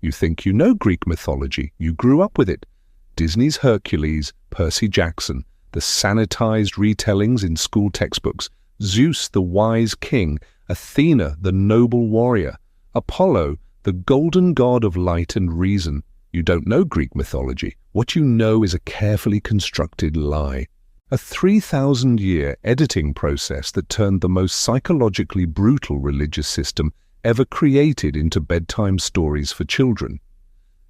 You think you know Greek mythology. You grew up with it. Disney's Hercules, Percy Jackson, the sanitized retellings in school textbooks, Zeus, the wise king, Athena, the noble warrior, Apollo, the golden god of light and reason. You don't know Greek mythology. What you know is a carefully constructed lie. A 3,000-year editing process that turned the most psychologically brutal religious system ever created into bedtime stories for children.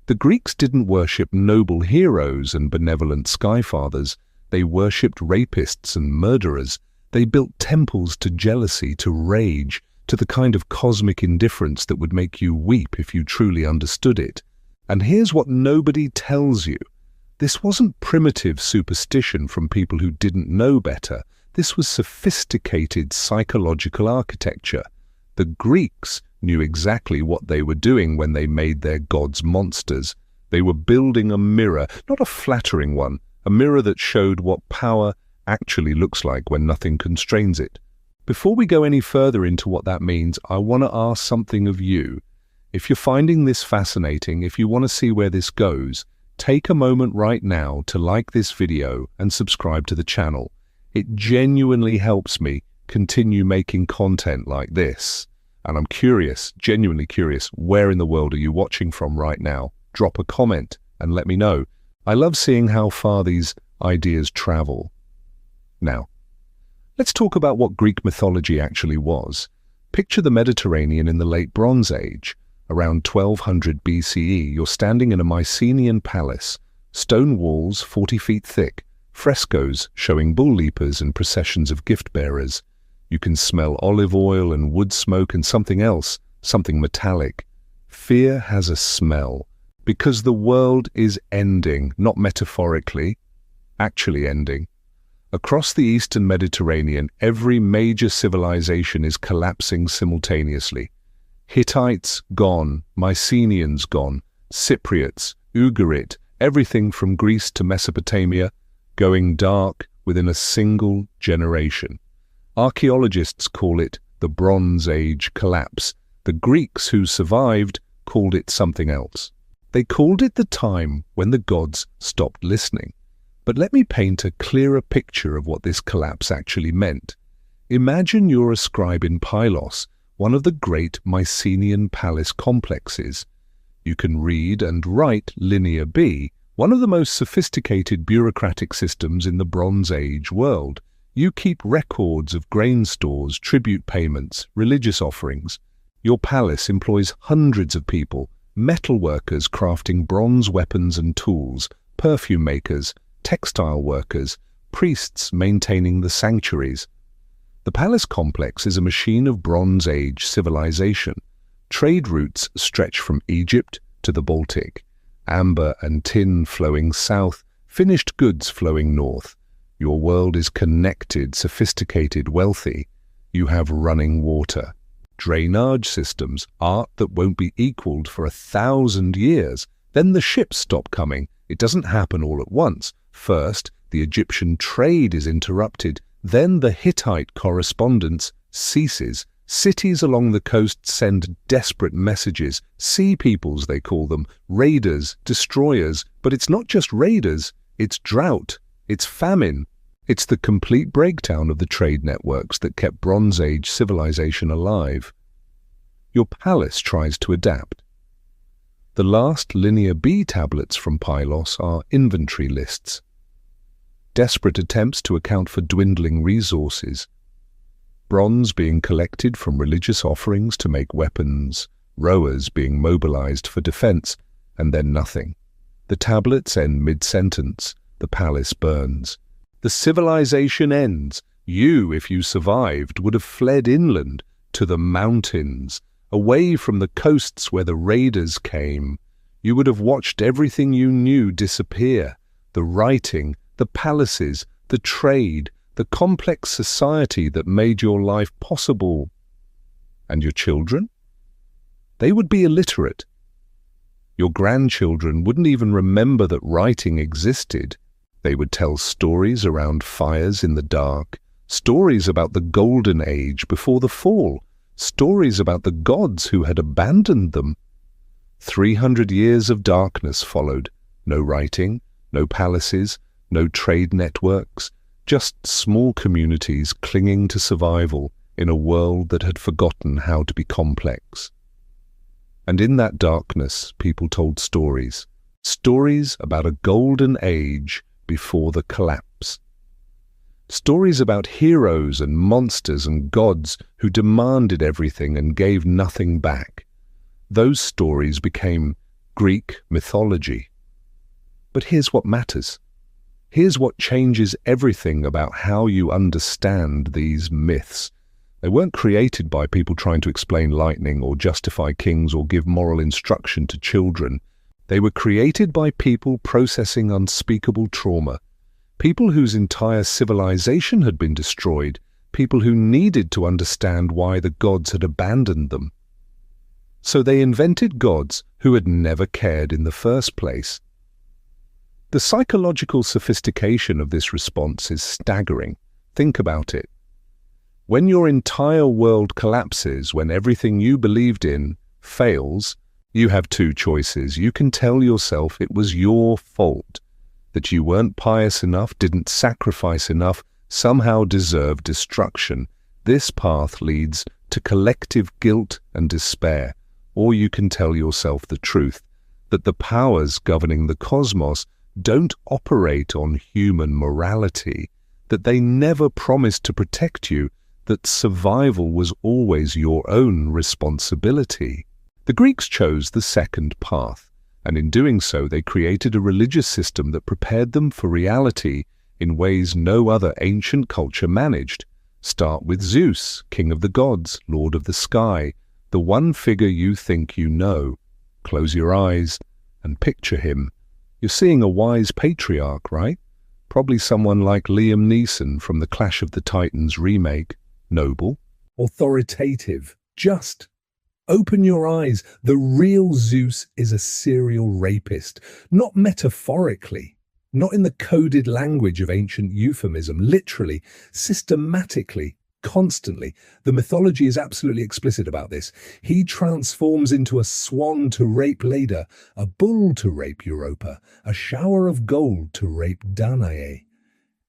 The Greeks didn't worship noble heroes and benevolent skyfathers. They worshipped rapists and murderers. They built temples to jealousy, to rage, to the kind of cosmic indifference that would make you weep if you truly understood it. And here's what nobody tells you. This wasn't primitive superstition from people who didn't know better. This was sophisticated psychological architecture. The Greeks knew exactly what they were doing when they made their gods monsters. They were building a mirror, not a flattering one, a mirror that showed what power actually looks like when nothing constrains it. Before we go any further into what that means, I want to ask something of you. If you're finding this fascinating, if you want to see where this goes, take a moment right now to like this video and subscribe to the channel. It genuinely helps me continue making content like this. And I'm curious, genuinely curious, where in the world are you watching from right now? Drop a comment and let me know. I love seeing how far these ideas travel. Now, let's talk about what Greek mythology actually was. Picture the Mediterranean in the late Bronze Age. Around 1200 BCE, you're standing in a Mycenaean palace, stone walls 40 feet thick, frescoes showing bull leapers and processions of gift-bearers. You can smell olive oil and wood smoke and something else, something metallic. Fear has a smell, because the world is ending, not metaphorically, actually ending. Across the Eastern Mediterranean, every major civilization is collapsing simultaneously. Hittites gone, Mycenaeans gone, Cypriots, Ugarit, everything from Greece to Mesopotamia, going dark within a single generation. Archaeologists call it the Bronze Age collapse. The Greeks who survived called it something else. They called it the time when the gods stopped listening. But let me paint a clearer picture of what this collapse actually meant. Imagine you're a scribe in Pylos, one of the great Mycenaean palace complexes. You can read and write Linear B, one of the most sophisticated bureaucratic systems in the Bronze Age world. You keep records of grain stores, tribute payments, religious offerings. Your palace employs hundreds of people, metal workers crafting bronze weapons and tools, perfume makers, textile workers, priests maintaining the sanctuaries. The palace complex is a machine of Bronze Age civilization. Trade routes stretch from Egypt to the Baltic, amber and tin flowing south, finished goods flowing north. Your world is connected, sophisticated, wealthy. You have running water, drainage systems, art that won't be equaled for 1,000 years. Then the ships stop coming. It doesn't happen all at once. First, the Egyptian trade is interrupted. Then the Hittite correspondence ceases. Cities along the coast send desperate messages. Sea peoples, they call them, raiders, destroyers. But it's not just raiders, it's drought, it's famine. It's the complete breakdown of the trade networks that kept Bronze Age civilization alive. Your palace tries to adapt. The last Linear B tablets from Pylos are inventory lists. Desperate attempts to account for dwindling resources. Bronze being collected from religious offerings to make weapons, rowers being mobilized for defense, and then nothing. The tablets end mid-sentence. The palace burns. The civilization ends. You, if you survived, would have fled inland to the mountains, away from the coasts where the raiders came. You would have watched everything you knew disappear. The writing, the palaces, the trade, the complex society that made your life possible. And your children? They would be illiterate. Your grandchildren wouldn't even remember that writing existed. They would tell stories around fires in the dark, stories about the golden age before the fall, stories about the gods who had abandoned them. 300 years of darkness followed. No writing, no palaces, no trade networks, just small communities clinging to survival in a world that had forgotten how to be complex. And in that darkness, people told stories. Stories about a golden age before the collapse. Stories about heroes and monsters and gods who demanded everything and gave nothing back. Those stories became Greek mythology. But here's what matters. Here's what changes everything about how you understand these myths. They weren't created by people trying to explain lightning or justify kings or give moral instruction to children. They were created by people processing unspeakable trauma. People whose entire civilization had been destroyed. People who needed to understand why the gods had abandoned them. So they invented gods who had never cared in the first place. The psychological sophistication of this response is staggering. Think about it. When your entire world collapses, when everything you believed in fails, you have two choices. You can tell yourself it was your fault, that you weren't pious enough, didn't sacrifice enough, somehow deserved destruction. This path leads to collective guilt and despair. Or you can tell yourself the truth, that the powers governing the cosmos don't operate on human morality, that they never promised to protect you, that survival was always your own responsibility. The Greeks chose the second path, and in doing so they created a religious system that prepared them for reality in ways no other ancient culture managed. Start with Zeus, king of the gods, lord of the sky, the one figure you think you know. Close your eyes and picture him. You're seeing a wise patriarch, right? Probably someone like Liam Neeson from the Clash of the Titans remake. Noble, authoritative, just. Open your eyes. The real Zeus is a serial rapist, not metaphorically, not in the coded language of ancient euphemism, literally, systematically, constantly. The mythology is absolutely explicit about this. He transforms into a swan to rape Leda, a bull to rape Europa, a shower of gold to rape Danae.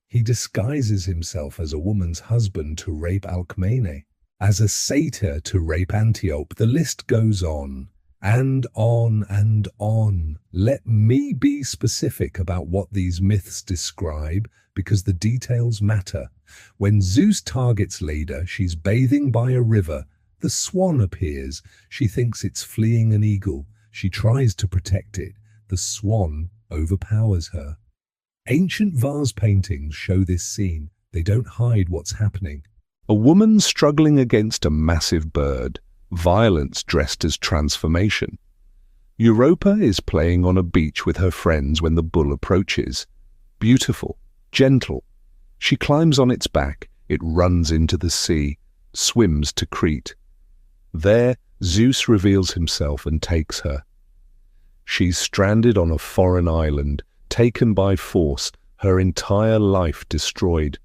He disguises himself as a woman's husband to rape Alcmene, as a satyr to rape Antiope. The list goes on and on and on. Let me be specific about what these myths describe, because the details matter. When Zeus targets Leda, she's bathing by a river. The swan appears. She thinks it's fleeing an eagle. She tries to protect it. The swan overpowers her. Ancient vase paintings show this scene. They don't hide what's happening. A woman struggling against a massive bird. Violence dressed as transformation. Europa is playing on a beach with her friends when the bull approaches. Beautiful, gentle. She climbs on its back. It runs into the sea, swims to Crete. There, Zeus reveals himself and takes her. She's stranded on a foreign island, taken by force, her entire life destroyed.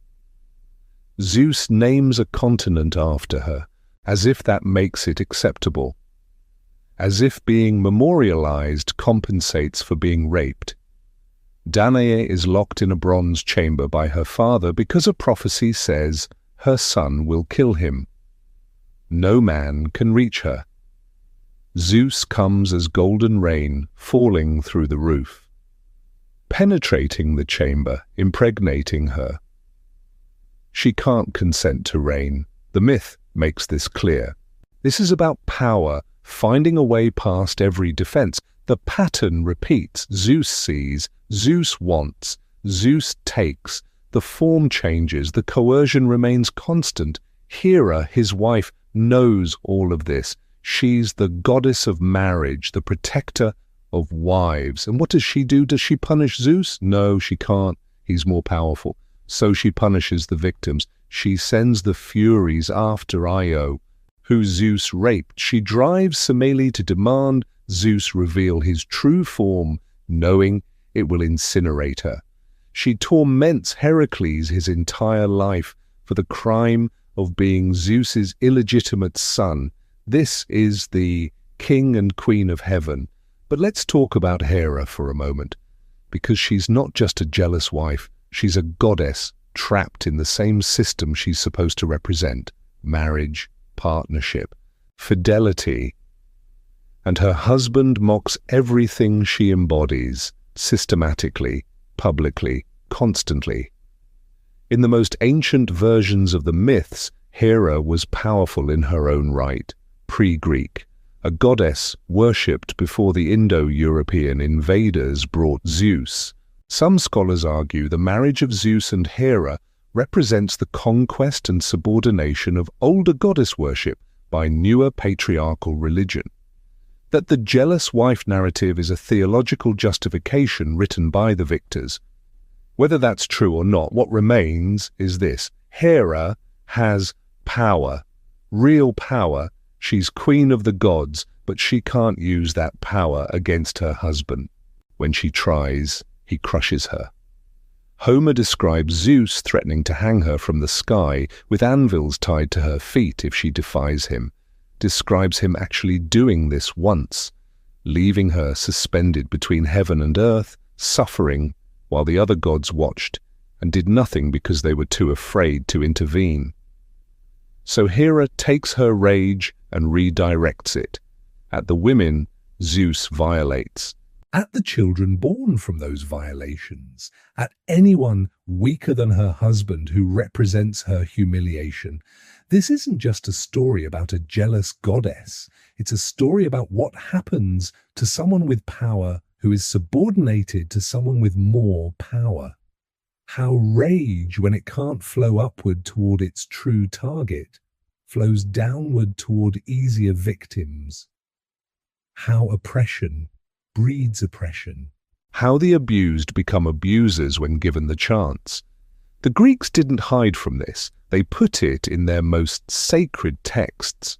Zeus names a continent after her, as if that makes it acceptable. As if being memorialized compensates for being raped. Danae is locked in a bronze chamber by her father because a prophecy says her son will kill him. No man can reach her. Zeus comes as golden rain falling through the roof, penetrating the chamber, impregnating her. She can't consent to reign. The myth makes this clear. This is about power, finding a way past every defense. The pattern repeats. Zeus sees, Zeus wants, Zeus takes. The form changes, the coercion remains constant. Hera, his wife, knows all of this. She's the goddess of marriage, the protector of wives. And what does she do? Does she punish Zeus? No, she can't. He's more powerful. So she punishes the victims. She sends the Furies after Io, who Zeus raped. She drives Semele to demand Zeus reveal his true form, knowing it will incinerate her. She torments Heracles his entire life for the crime of being Zeus's illegitimate son. This is the king and queen of heaven, But let's talk about Hera for a moment, because she's not just a jealous wife, she's a goddess trapped in the same system she's supposed to represent: marriage, partnership, fidelity. And her husband mocks everything she embodies, systematically, publicly, constantly. In the most ancient versions of the myths, Hera was powerful in her own right, pre-Greek, a goddess worshipped before the Indo-European invaders brought Zeus. Some scholars argue the marriage of Zeus and Hera represents the conquest and subordination of older goddess worship by newer patriarchal religion. That the jealous wife narrative is a theological justification written by the victors. Whether that's true or not, what remains is this: Hera has power, real power. She's queen of the gods, but she can't use that power against her husband. When she tries, he crushes her. Homer describes Zeus threatening to hang her from the sky with anvils tied to her feet if she defies him. Describes him actually doing this once, leaving her suspended between heaven and earth, suffering while the other gods watched and did nothing because they were too afraid to intervene. So Hera takes her rage and redirects it. At the women, Zeus violates. At the children born from those violations, at anyone weaker than her husband who represents her humiliation. This isn't just a story about a jealous goddess. It's a story about what happens to someone with power who is subordinated to someone with more power. How rage, when it can't flow upward toward its true target, flows downward toward easier victims. How oppression breeds oppression. How the abused become abusers when given the chance. The Greeks didn't hide from this. They put it in their most sacred texts.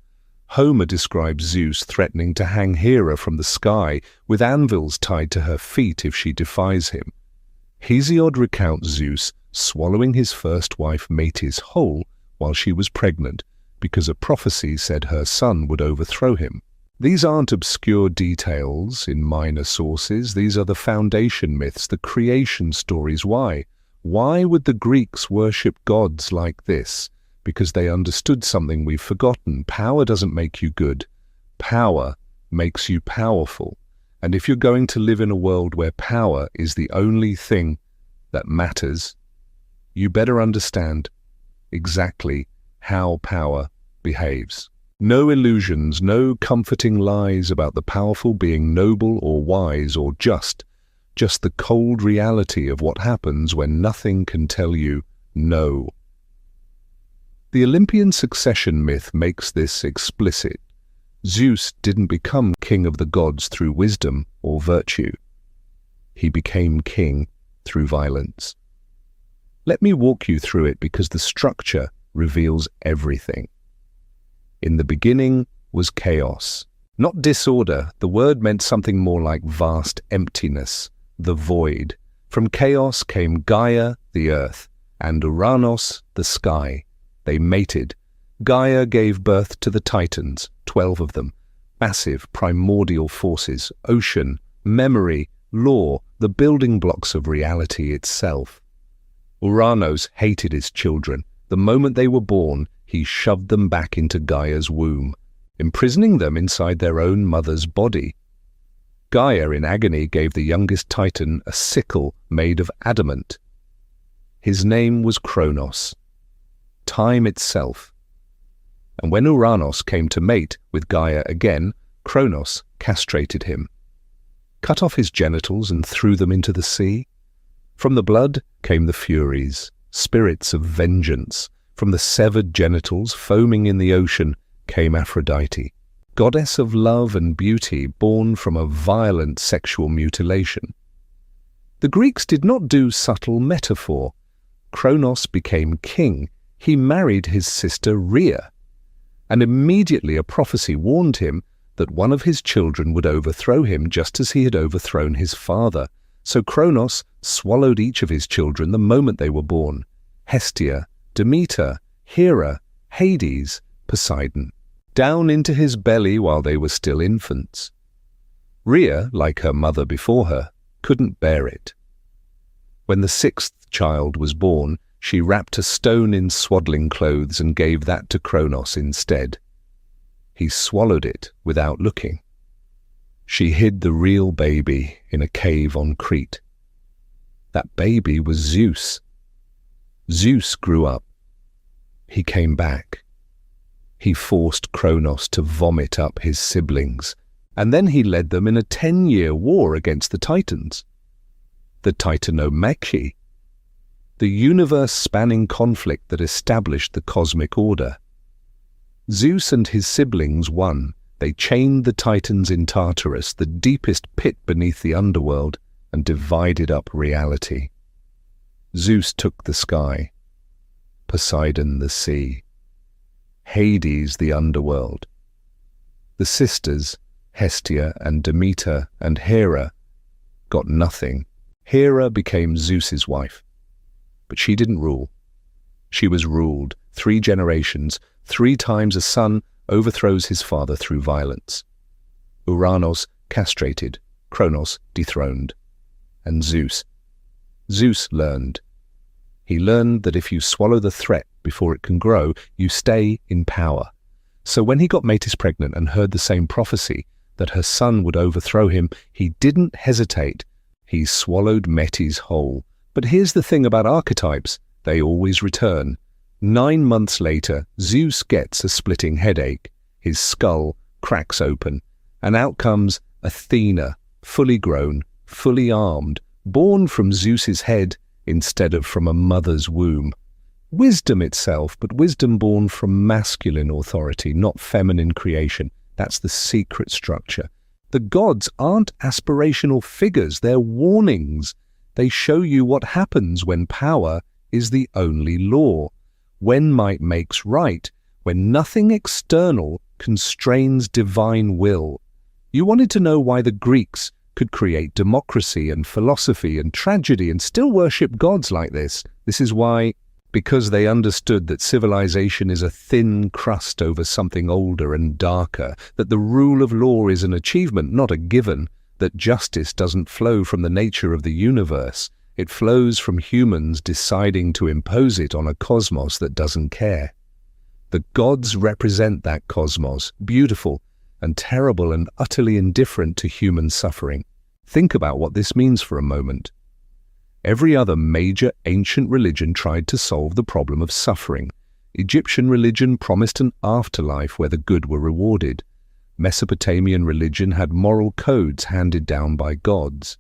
Homer describes Zeus threatening to hang Hera from the sky with anvils tied to her feet if she defies him. Hesiod recounts Zeus swallowing his first wife Metis whole while she was pregnant because a prophecy said her son would overthrow him. These aren't obscure details in minor sources. These are the foundation myths, the creation stories. Why? Why would the Greeks worship gods like this? Because they understood something we've forgotten. Power doesn't make you good. Power makes you powerful. And if you're going to live in a world where power is the only thing that matters, you better understand exactly how power behaves. No illusions, no comforting lies about the powerful being noble or wise or just the cold reality of what happens when nothing can tell you no. The Olympian succession myth makes this explicit. Zeus didn't become king of the gods through wisdom or virtue. He became king through violence. Let me walk you through it because the structure reveals everything. In the beginning was chaos. Not disorder, the word meant something more like vast emptiness, the void. From chaos came Gaia, the earth, and Ouranos, the sky. They mated. Gaia gave birth to the Titans, 12 of them, massive primordial forces, ocean, memory, law, the building blocks of reality itself. Ouranos hated his children. The moment they were born, he shoved them back into Gaia's womb, imprisoning them inside their own mother's body. Gaia, in agony, gave the youngest Titan a sickle made of adamant. His name was Kronos, time itself. And when Ouranos came to mate with Gaia again, Kronos castrated him, cut off his genitals and threw them into the sea. From the blood came the Furies, spirits of vengeance. From the severed genitals foaming in the ocean came Aphrodite, goddess of love and beauty born from a violent sexual mutilation. The Greeks did not do subtle metaphor. Kronos became king. He married his sister Rhea, and immediately a prophecy warned him that one of his children would overthrow him just as he had overthrown his father. So Kronos swallowed each of his children the moment they were born: Hestia, Demeter, Hera, Hades, Poseidon, down into his belly while they were still infants. Rhea, like her mother before her, couldn't bear it. When the sixth child was born, she wrapped a stone in swaddling clothes and gave that to Kronos instead. He swallowed it without looking. She hid the real baby in a cave on Crete. That baby was Zeus. Zeus grew up. He came back. He forced Kronos to vomit up his siblings, and then he led them in a 10-year war against the Titans. The Titanomachy, the universe-spanning conflict that established the cosmic order. Zeus and his siblings won. They chained the Titans in Tartarus, the deepest pit beneath the underworld, and divided up reality. Zeus took the sky, Poseidon the sea, Hades the underworld. The sisters, Hestia and Demeter and Hera, got nothing. Hera became Zeus's wife. But she didn't rule. She was ruled 3 generations, 3 times a son overthrows his father through violence. Ouranos castrated, Kronos dethroned. And Zeus learned. He learned that if you swallow the threat before it can grow, you stay in power. So when he got Metis pregnant and heard the same prophecy, that her son would overthrow him, he didn't hesitate. He swallowed Metis whole. But here's the thing about archetypes, they always return. 9 months later, Zeus gets a splitting headache. His skull cracks open, and out comes Athena, fully grown, fully armed, born from Zeus's head instead of from a mother's womb. Wisdom itself, but wisdom born from masculine authority, not feminine creation. That's the secret structure. The gods aren't aspirational figures, they're warnings. They show you what happens when power is the only law, when might makes right, when nothing external constrains divine will. You wanted to know why the Greeks could create democracy and philosophy and tragedy and still worship gods like this. This is why, because they understood that civilization is a thin crust over something older and darker, that the rule of law is an achievement, not a given, that justice doesn't flow from the nature of the universe. It flows from humans deciding to impose it on a cosmos that doesn't care. The gods represent that cosmos, beautiful and terrible and utterly indifferent to human suffering. Think about what this means for a moment. Every other major ancient religion tried to solve the problem of suffering. Egyptian religion promised an afterlife where the good were rewarded. Mesopotamian religion had moral codes handed down by gods.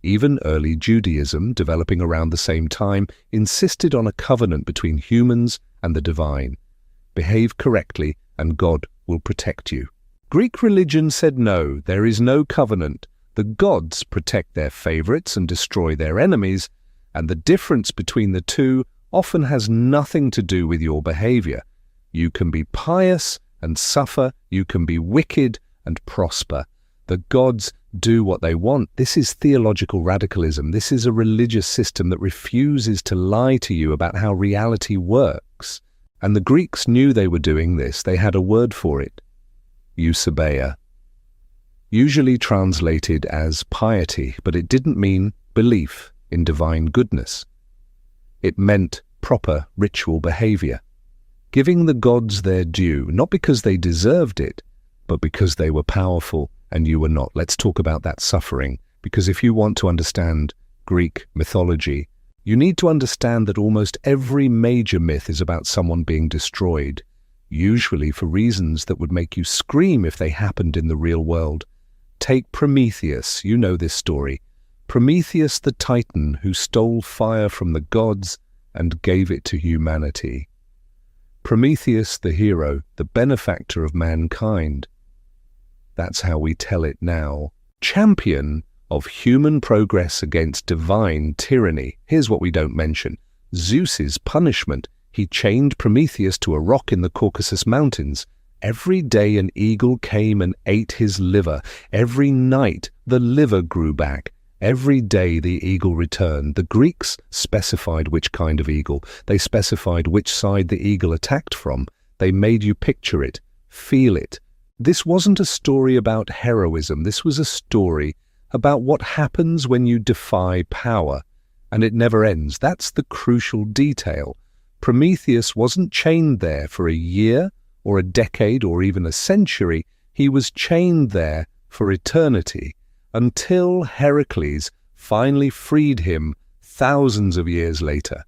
Even early Judaism, developing around the same time, insisted on a covenant between humans and the divine. Behave correctly and God will protect you. Greek religion said no, there is no covenant. The gods protect their favorites and destroy their enemies, and the difference between the two often has nothing to do with your behavior. You can be pious and suffer, you can be wicked and prosper. The gods do what they want. This is theological radicalism. This is a religious system that refuses to lie to you about how reality works. And the Greeks knew they were doing this. They had a word for it. Eusebeia. Usually translated as piety, but it didn't mean belief in divine goodness. It meant proper ritual behavior, giving the gods their due, not because they deserved it, but because they were powerful and you were not. Let's talk about that suffering, because if you want to understand Greek mythology, you need to understand that almost every major myth is about someone being destroyed, usually for reasons that would make you scream if they happened in the real world. Take Prometheus, you know this story. Prometheus the Titan who stole fire from the gods and gave it to humanity. Prometheus the hero, the benefactor of mankind. That's how we tell it now. Champion of human progress against divine tyranny. Here's what we don't mention. Zeus's punishment. He chained Prometheus to a rock in the Caucasus Mountains. Every day an eagle came and ate his liver. Every night the liver grew back. Every day the eagle returned. The Greeks specified which kind of eagle. They specified which side the eagle attacked from. They made you picture it, feel it. This wasn't a story about heroism. This was a story about what happens when you defy power, and it never ends. That's the crucial detail. Prometheus wasn't chained there for a year or a decade or even a century. He was chained there for eternity, until Heracles finally freed him thousands of years later.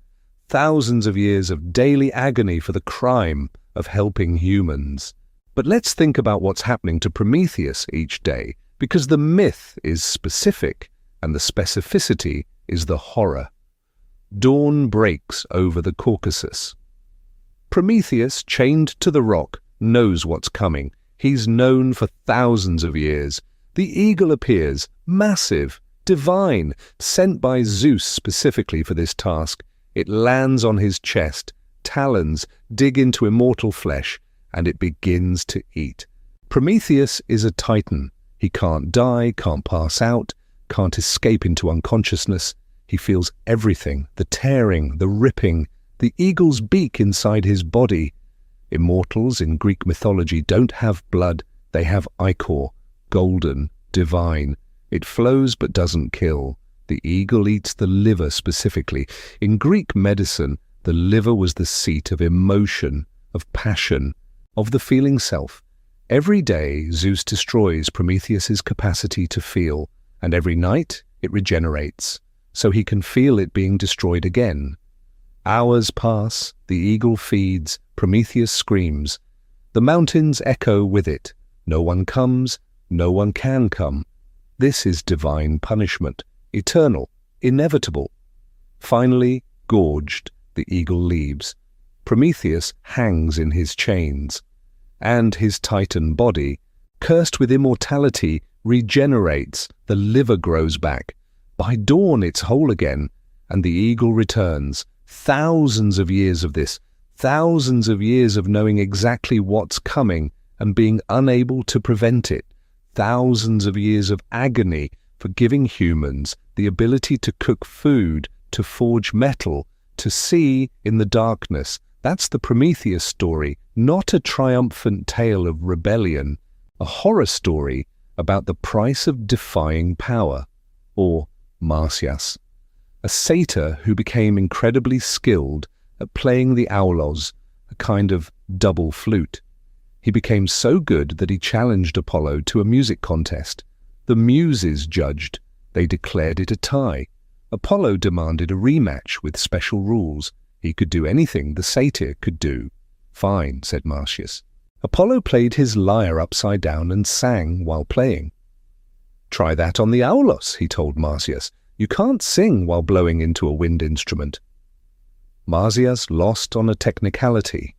Thousands of years of daily agony for the crime of helping humans. But let's think about what's happening to Prometheus each day, because the myth is specific and the specificity is the horror. Dawn breaks over the Caucasus. Prometheus, chained to the rock, knows what's coming. He's known for thousands of years. The eagle appears, massive, divine, sent by Zeus specifically for this task. It lands on his chest, talons dig into immortal flesh, and it begins to eat. Prometheus is a titan. He can't die, can't pass out, can't escape into unconsciousness. He feels everything, the tearing, the ripping, the eagle's beak inside his body. Immortals in Greek mythology don't have blood, they have ichor, golden, divine. It flows but doesn't kill. The eagle eats the liver specifically. In Greek medicine, the liver was the seat of emotion, of passion, of the feeling self. Every day, Zeus destroys Prometheus's capacity to feel, and every night it regenerates, so he can feel it being destroyed again. Hours pass, the eagle feeds, Prometheus screams. The mountains echo with it. No one comes, no one can come. This is divine punishment, eternal, inevitable. Finally, gorged, the eagle leaves. Prometheus hangs in his chains, and his titan body, cursed with immortality, regenerates. The liver grows back. By dawn it's whole again, and the eagle returns. Thousands of years of this, thousands of years of knowing exactly what's coming and being unable to prevent it. Thousands of years of agony for giving humans the ability to cook food, to forge metal, to see in the darkness. That's the Prometheus story, not a triumphant tale of rebellion, a horror story about the price of defying power, or Marsyas, a satyr who became incredibly skilled at playing the aulos, a kind of double flute. He became so good that he challenged Apollo to a music contest. The Muses judged. They declared it a tie. Apollo demanded a rematch with special rules. He could do anything the satyr could do. Fine, said Marsyas. Apollo played his lyre upside down and sang while playing. Try that on the aulos, he told Marsyas. You can't sing while blowing into a wind instrument. Marsyas lost on a technicality.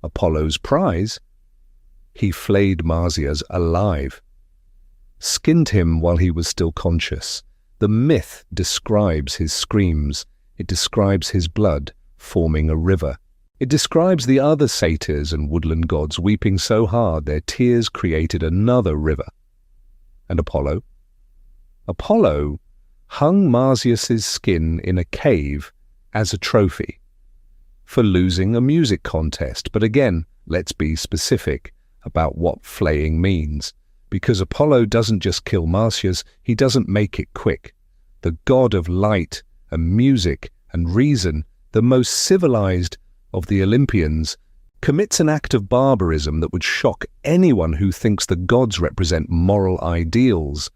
Apollo's prize? He flayed Marsyas alive. Skinned him while he was still conscious. The myth describes his screams. It describes his blood forming a river. It describes the other satyrs and woodland gods weeping so hard their tears created another river. And Apollo? Apollo hung Marsyas's skin in a cave as a trophy for losing a music contest. But again, let's be specific about what flaying means, because Apollo doesn't just kill Marsyas, he doesn't make it quick. The god of light and music and reason, the most civilized of the Olympians, commits an act of barbarism that would shock anyone who thinks the gods represent moral ideals.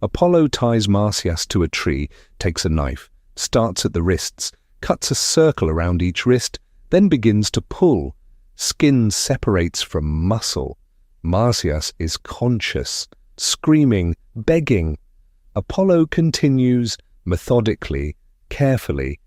Apollo ties Marsyas to a tree, takes a knife, starts at the wrists, cuts a circle around each wrist, then begins to pull. Skin separates from muscle. Marsyas is conscious, screaming, begging. Apollo continues methodically, carefully,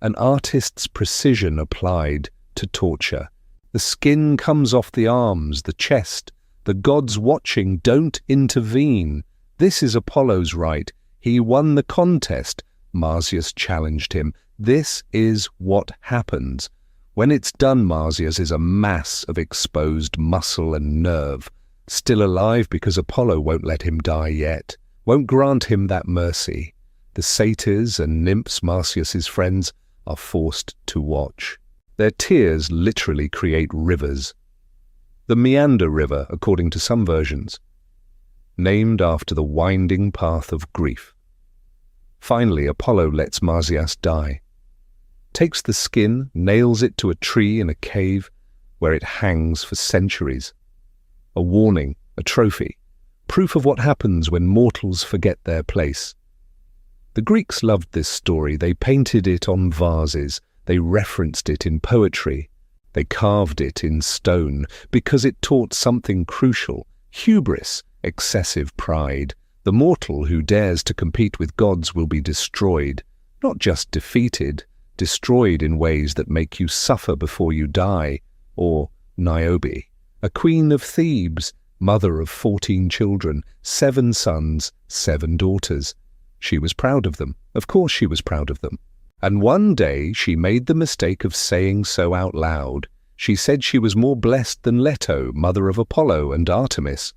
an artist's precision applied to torture. The skin comes off the arms, the chest. The gods watching don't intervene. This is Apollo's right. He won the contest. Marsyas challenged him. This is what happens. When it's done, Marsyas is a mass of exposed muscle and nerve, still alive because Apollo won't let him die yet, won't grant him that mercy. The satyrs and nymphs, Marsyas's friends, are forced to watch. Their tears literally create rivers. the Meander River, according to some versions, named after the winding path of grief. Finally, Apollo lets Marsyas die, takes the skin, nails it to a tree in a cave where it hangs for centuries. A warning, a trophy, proof of what happens when mortals forget their place. The Greeks loved this story. They painted it on vases, they referenced it in poetry, they carved it in stone because it taught something crucial: hubris, excessive pride. The mortal who dares to compete with gods will be destroyed, not just defeated, destroyed in ways that make you suffer before you die. Or Niobe, a queen of Thebes, mother of 14 children, 7 sons, 7 daughters. She was proud of them. Of course she was proud of them. And one day she made the mistake of saying so out loud. She said she was more blessed than Leto, mother of Apollo and Artemis.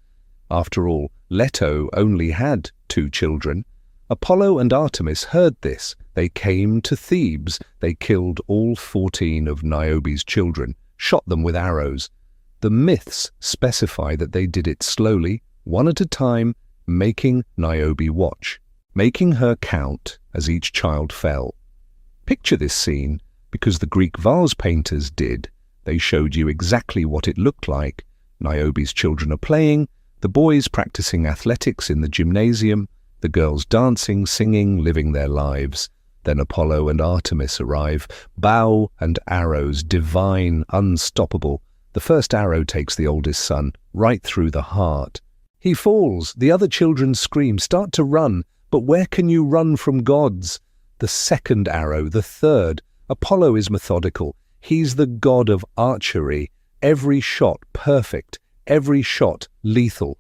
After all, Leto only had 2 children. Apollo and Artemis heard this. They came to Thebes. They killed all 14 of Niobe's children, shot them with arrows. The myths specify that they did it slowly, one at a time, making Niobe watch, making her count as each child fell. Picture this scene, because the Greek vase painters did. They showed you exactly what it looked like. Niobe's children are playing, the boys practicing athletics in the gymnasium, the girls dancing, singing, living their lives. Then Apollo and Artemis arrive, bow and arrows, divine, unstoppable. The first arrow takes the oldest son, right through the heart. He falls, the other children scream, start to run, but where can you run from gods? The second arrow, the third. Apollo is methodical. He's the god of archery. Every shot perfect, every shot lethal.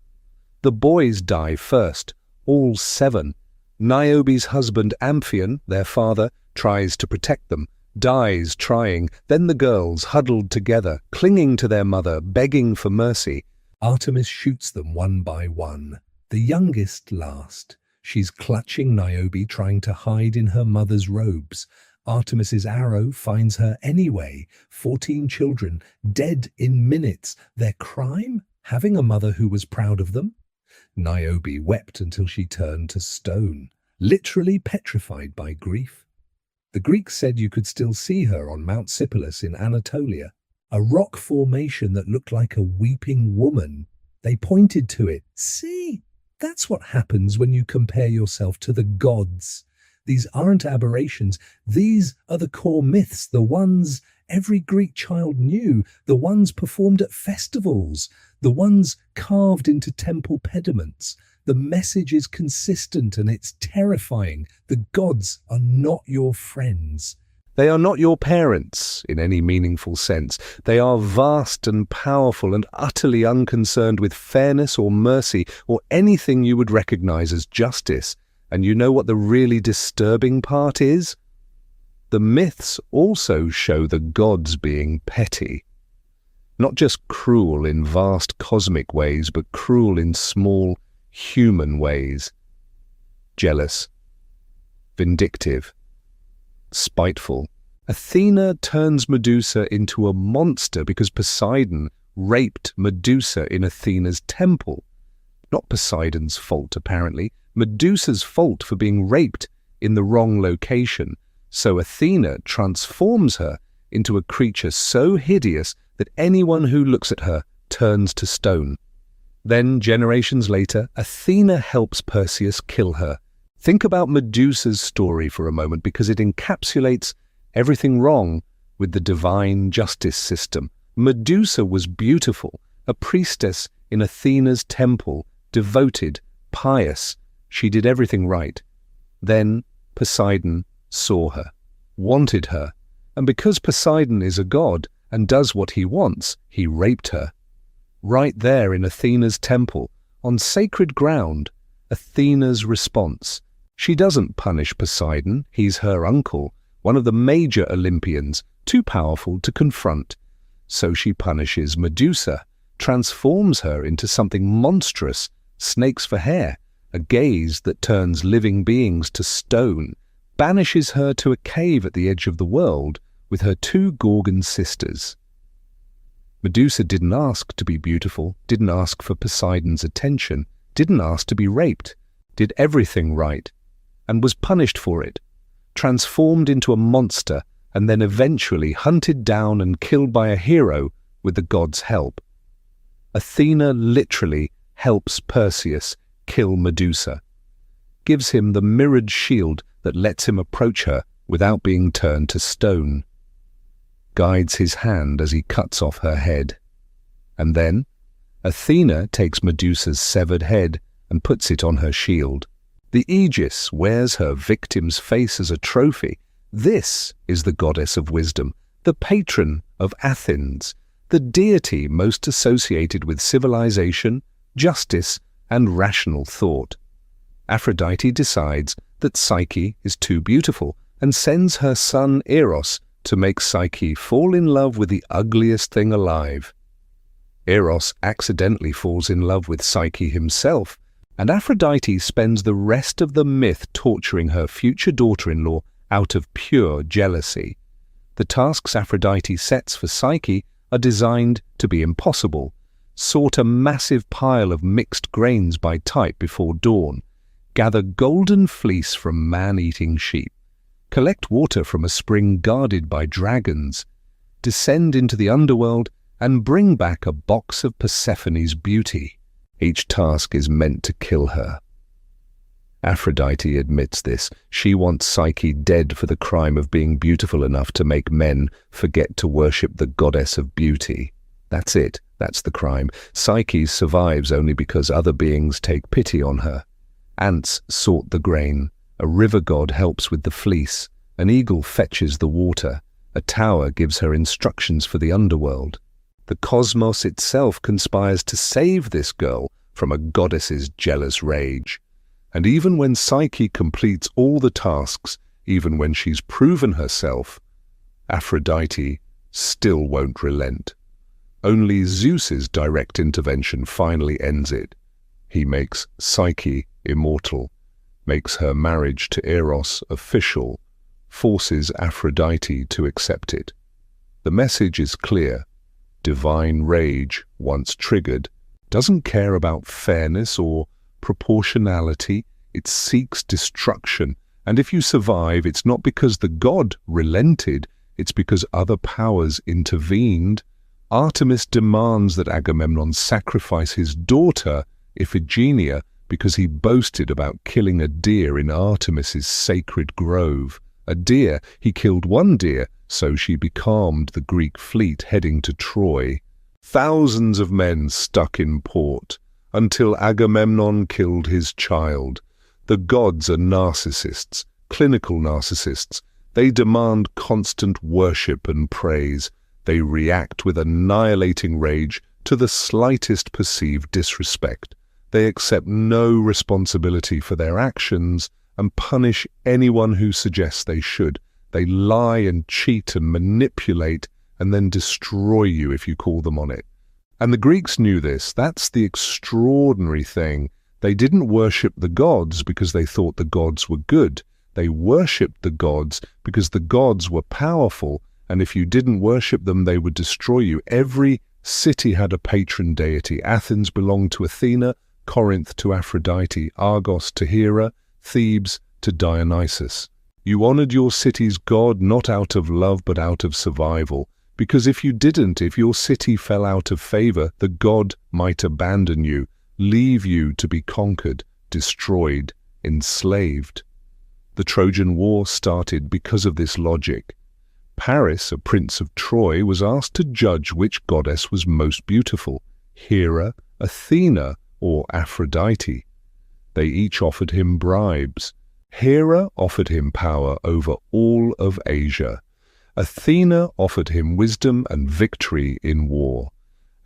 The boys die first, all 7. Niobe's husband Amphion, their father, tries to protect them, dies trying. Then the girls, huddled together, clinging to their mother, begging for mercy. Artemis shoots them one by one, the youngest last. She's clutching Niobe, trying to hide in her mother's robes. Artemis's arrow finds her anyway. 14 children, dead in minutes. Their crime? Having a mother who was proud of them? Niobe wept until she turned to stone, literally petrified by grief. The Greeks said you could still see her on Mount Sipylus in Anatolia, a rock formation that looked like a weeping woman. They pointed to it. See? That's what happens when you compare yourself to the gods. These aren't aberrations. These are the core myths, the ones every Greek child knew, the ones performed at festivals, the ones carved into temple pediments. The message is consistent and it's terrifying. The gods are not your friends. They are not your parents in any meaningful sense. They are vast and powerful and utterly unconcerned with fairness or mercy or anything you would recognize as justice. And you know what the really disturbing part is? The myths also show the gods being petty. Not just cruel in vast cosmic ways, but cruel in small human ways. Jealous, vindictive, spiteful. Athena turns Medusa into a monster because Poseidon raped Medusa in Athena's temple. Not Poseidon's fault, apparently. Medusa's fault for being raped in the wrong location. So Athena transforms her into a creature so hideous that anyone who looks at her turns to stone. Then, generations later, Athena helps Perseus kill her. Think about Medusa's story for a moment, because it encapsulates everything wrong with the divine justice system. Medusa was beautiful, a priestess in Athena's temple, devoted, pious. She did everything right. Then Poseidon saw her, wanted her, and because Poseidon is a god and does what he wants, he raped her. Right there in Athena's temple, on sacred ground. Athena's response. She doesn't punish Poseidon, he's her uncle, one of the major Olympians, too powerful to confront. So she punishes Medusa, transforms her into something monstrous, snakes for hair, a gaze that turns living beings to stone, banishes her to a cave at the edge of the world with her 2 Gorgon sisters. Medusa didn't ask to be beautiful, didn't ask for Poseidon's attention, didn't ask to be raped, did everything right, and was punished for it, transformed into a monster, and then eventually hunted down and killed by a hero with the gods' help. Athena literally helps Perseus kill Medusa, gives him the mirrored shield that lets him approach her without being turned to stone, guides his hand as he cuts off her head. And then Athena takes Medusa's severed head and puts it on her shield. The Aegis wears her victim's face as a trophy. This is the goddess of wisdom, the patron of Athens, the deity most associated with civilization, justice, and rational thought. Aphrodite decides that Psyche is too beautiful and sends her son Eros to make Psyche fall in love with the ugliest thing alive. Eros accidentally falls in love with Psyche himself, and Aphrodite spends the rest of the myth torturing her future daughter-in-law out of pure jealousy. The tasks Aphrodite sets for Psyche are designed to be impossible. Sort a massive pile of mixed grains by type before dawn, gather golden fleece from man-eating sheep, collect water from a spring guarded by dragons, descend into the underworld, and bring back a box of Persephone's beauty. Each task is meant to kill her. Aphrodite admits this. She wants Psyche dead for the crime of being beautiful enough to make men forget to worship the goddess of beauty. That's it. That's the crime. Psyche survives only because other beings take pity on her. Ants sort the grain. A river god helps with the fleece. An eagle fetches the water. A tower gives her instructions for the underworld. The cosmos itself conspires to save this girl from a goddess's jealous rage. And even when Psyche completes all the tasks, even when she's proven herself, Aphrodite still won't relent. Only Zeus's direct intervention finally ends it. He makes Psyche immortal, makes her marriage to Eros official, forces Aphrodite to accept it. The message is clear. Divine rage, once triggered, doesn't care about fairness or proportionality. It seeks destruction, and if you survive, it's not because the god relented, it's because other powers intervened. Artemis demands that Agamemnon sacrifice his daughter, Iphigenia, because he boasted about killing a deer in Artemis's sacred grove. A deer, he killed one deer, so she becalmed the Greek fleet heading to Troy. Thousands of men stuck in port, until Agamemnon killed his child. The gods are narcissists, clinical narcissists. They demand constant worship and praise. They react with annihilating rage to the slightest perceived disrespect. They accept no responsibility for their actions and punish anyone who suggests they should. They lie and cheat and manipulate and then destroy you if you call them on it. And the Greeks knew this. That's the extraordinary thing. They didn't worship the gods because they thought the gods were good. They worshipped the gods because the gods were powerful, and if you didn't worship them, they would destroy you. Every city had a patron deity. Athens belonged to Athena, Corinth to Aphrodite, Argos to Hera, Thebes to Dionysus. You honored your city's god not out of love but out of survival, because if you didn't, if your city fell out of favor, the god might abandon you, leave you to be conquered, destroyed, enslaved. The Trojan War started because of this logic. Paris, a prince of Troy, was asked to judge which goddess was most beautiful, Hera, Athena, or Aphrodite. They each offered him bribes. Hera offered him power over all of Asia. Athena offered him wisdom and victory in war.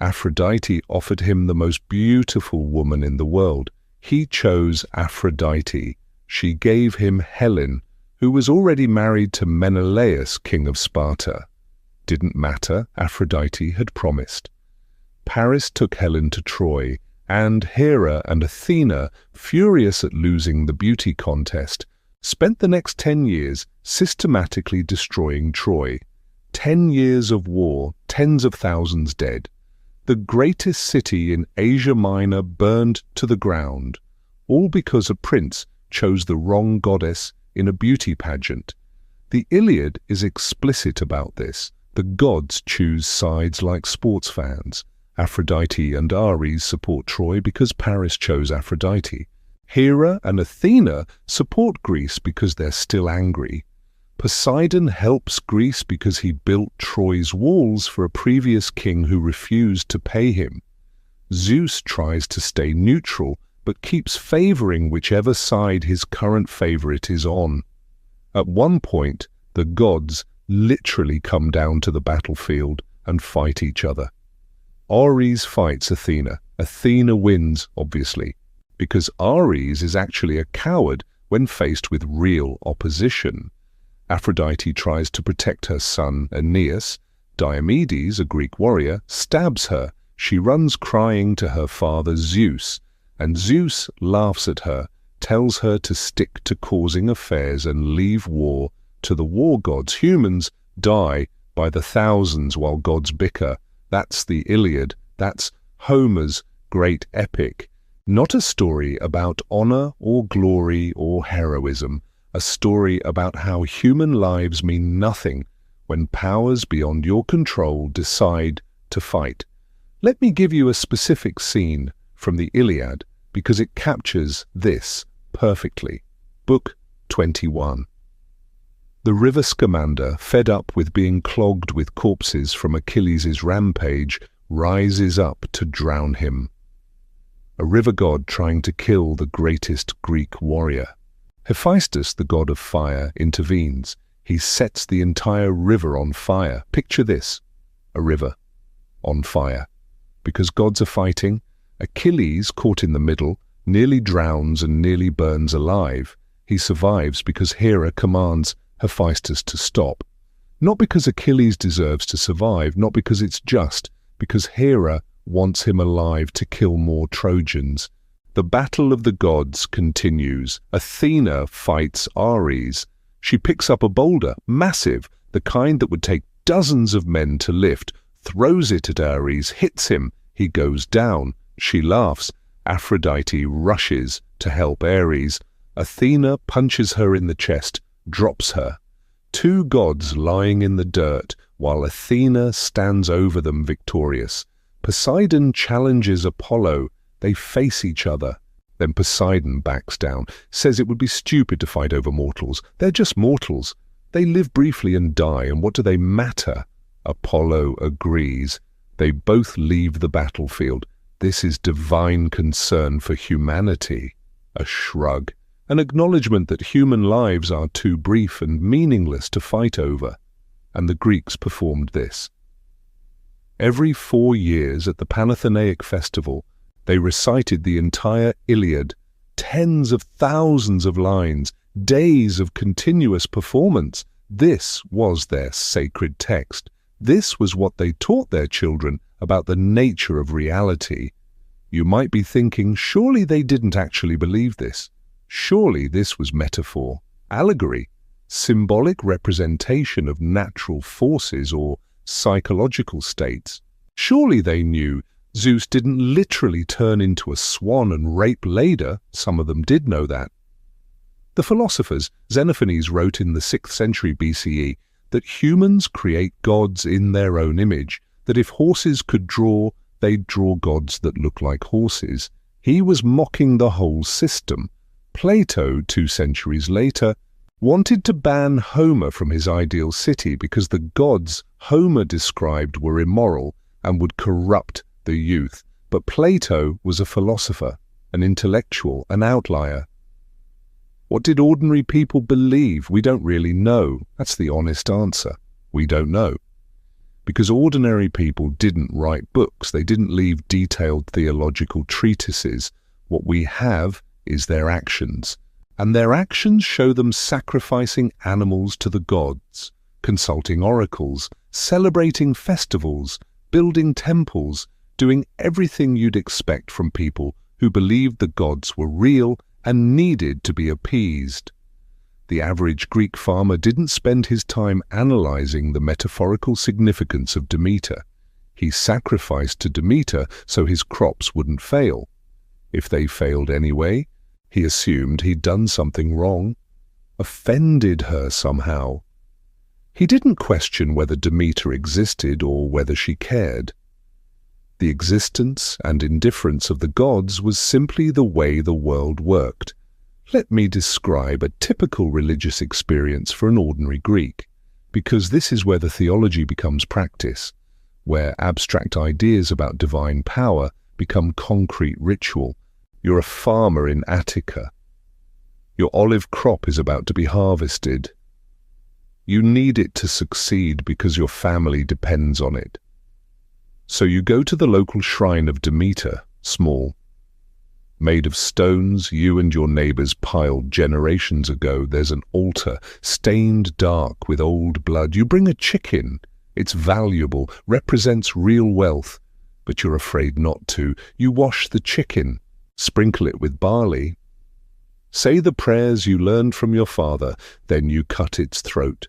Aphrodite offered him the most beautiful woman in the world. He chose Aphrodite. She gave him Helen, who was already married to Menelaus, king of Sparta. Didn't matter, Aphrodite had promised. Paris took Helen to Troy, and Hera and Athena, furious at losing the beauty contest, spent the next 10 years systematically destroying Troy. 10 years of war, tens of thousands dead. the greatest city in Asia Minor burned to the ground, all because a prince chose the wrong goddess in a beauty pageant. The Iliad is explicit about this. The gods choose sides like sports fans. Aphrodite and Ares support Troy because Paris chose Aphrodite. Hera and Athena support Greece because they're still angry. Poseidon helps Greece because he built Troy's walls for a previous king who refused to pay him. Zeus tries to stay neutral but keeps favoring whichever side his current favorite is on. At one point, the gods literally come down to the battlefield and fight each other. Ares fights Athena. Athena wins, obviously, because Ares is actually a coward when faced with real opposition. Aphrodite tries to protect her son Aeneas. Diomedes, a Greek warrior, stabs her. She runs crying to her father Zeus, and Zeus laughs at her, tells her to stick to causing affairs and leave war to the war gods. Humans die by the thousands while gods bicker. That's the Iliad. That's Homer's great epic. Not a story about honor or glory or heroism. A story about how human lives mean nothing when powers beyond your control decide to fight. Let me give you a specific scene from the Iliad because it captures this perfectly. Book 21. The river Scamander, fed up with being clogged with corpses from Achilles' rampage, rises up to drown him. A river god trying to kill the greatest Greek warrior. Hephaestus, the god of fire, intervenes. He sets the entire river on fire. Picture this, a river on fire. Because gods are fighting, Achilles, caught in the middle, nearly drowns and nearly burns alive. He survives because Hera commands Hephaestus to stop. Not because Achilles deserves to survive, not because it's just, because Hera wants him alive to kill more Trojans. The battle of the gods continues. Athena fights Ares. She picks up a boulder, massive, the kind that would take dozens of men to lift, throws it at Ares, hits him. He goes down. She laughs. Aphrodite rushes to help Ares. Athena punches her in the chest, drops her. Two gods lying in the dirt, while Athena stands over them victorious. Poseidon challenges Apollo. They face each other. Then Poseidon backs down, says it would be stupid to fight over mortals. They're just mortals. They live briefly and die, and what do they matter? Apollo agrees. They both leave the battlefield. This is divine concern for humanity. A shrug. An acknowledgement that human lives are too brief and meaningless to fight over. And the Greeks performed this. Every 4 years at the Panathenaic festival, they recited the entire Iliad, tens of thousands of lines, days of continuous performance. This was their sacred text. This was what they taught their children about the nature of reality. You might be thinking, surely they didn't actually believe this. Surely this was metaphor, allegory, symbolic representation of natural forces or psychological states. Surely they knew Zeus didn't literally turn into a swan and rape Leda. Some of them did know that. The philosophers, Xenophanes wrote in the 6th century BCE that humans create gods in their own image, that if horses could draw, they'd draw gods that look like horses. He was mocking the whole system. Plato, 2 centuries later, wanted to ban Homer from his ideal city because the gods Homer described were immoral and would corrupt the youth. But Plato was a philosopher, an intellectual, an outlier. What did ordinary people believe? We don't really know. That's the honest answer. We don't know. Because ordinary people didn't write books. They didn't leave detailed theological treatises. What we have is their actions. And their actions show them sacrificing animals to the gods, consulting oracles, celebrating festivals, building temples, doing everything you'd expect from people who believed the gods were real and needed to be appeased. The average Greek farmer didn't spend his time analyzing the metaphorical significance of Demeter. He sacrificed to Demeter so his crops wouldn't fail. If they failed anyway, he assumed he'd done something wrong, offended her somehow. He didn't question whether Demeter existed or whether she cared. The existence and indifference of the gods was simply the way the world worked. Let me describe a typical religious experience for an ordinary Greek, because this is where the theology becomes practice, where abstract ideas about divine power become concrete ritual. You're a farmer in Attica. Your olive crop is about to be harvested. You need it to succeed because your family depends on it. So you go to the local shrine of Demeter, small, made of stones you and your neighbors piled generations ago. There's an altar, stained dark with old blood. You bring a chicken. It's valuable, represents real wealth, but you're afraid not to. You wash the chicken, sprinkle it with barley, say the prayers you learned from your father, then you cut its throat.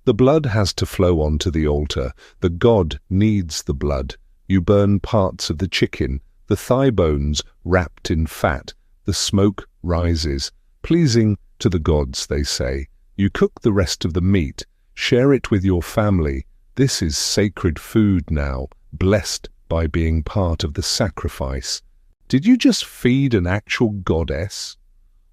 The blood has to flow onto the altar. The god needs the blood. You burn parts of the chicken, the thigh bones wrapped in fat. The smoke rises, pleasing to the gods, they say. You cook the rest of the meat, share it with your family. This is sacred food now, blessed by being part of the sacrifice. Did you just feed an actual goddess,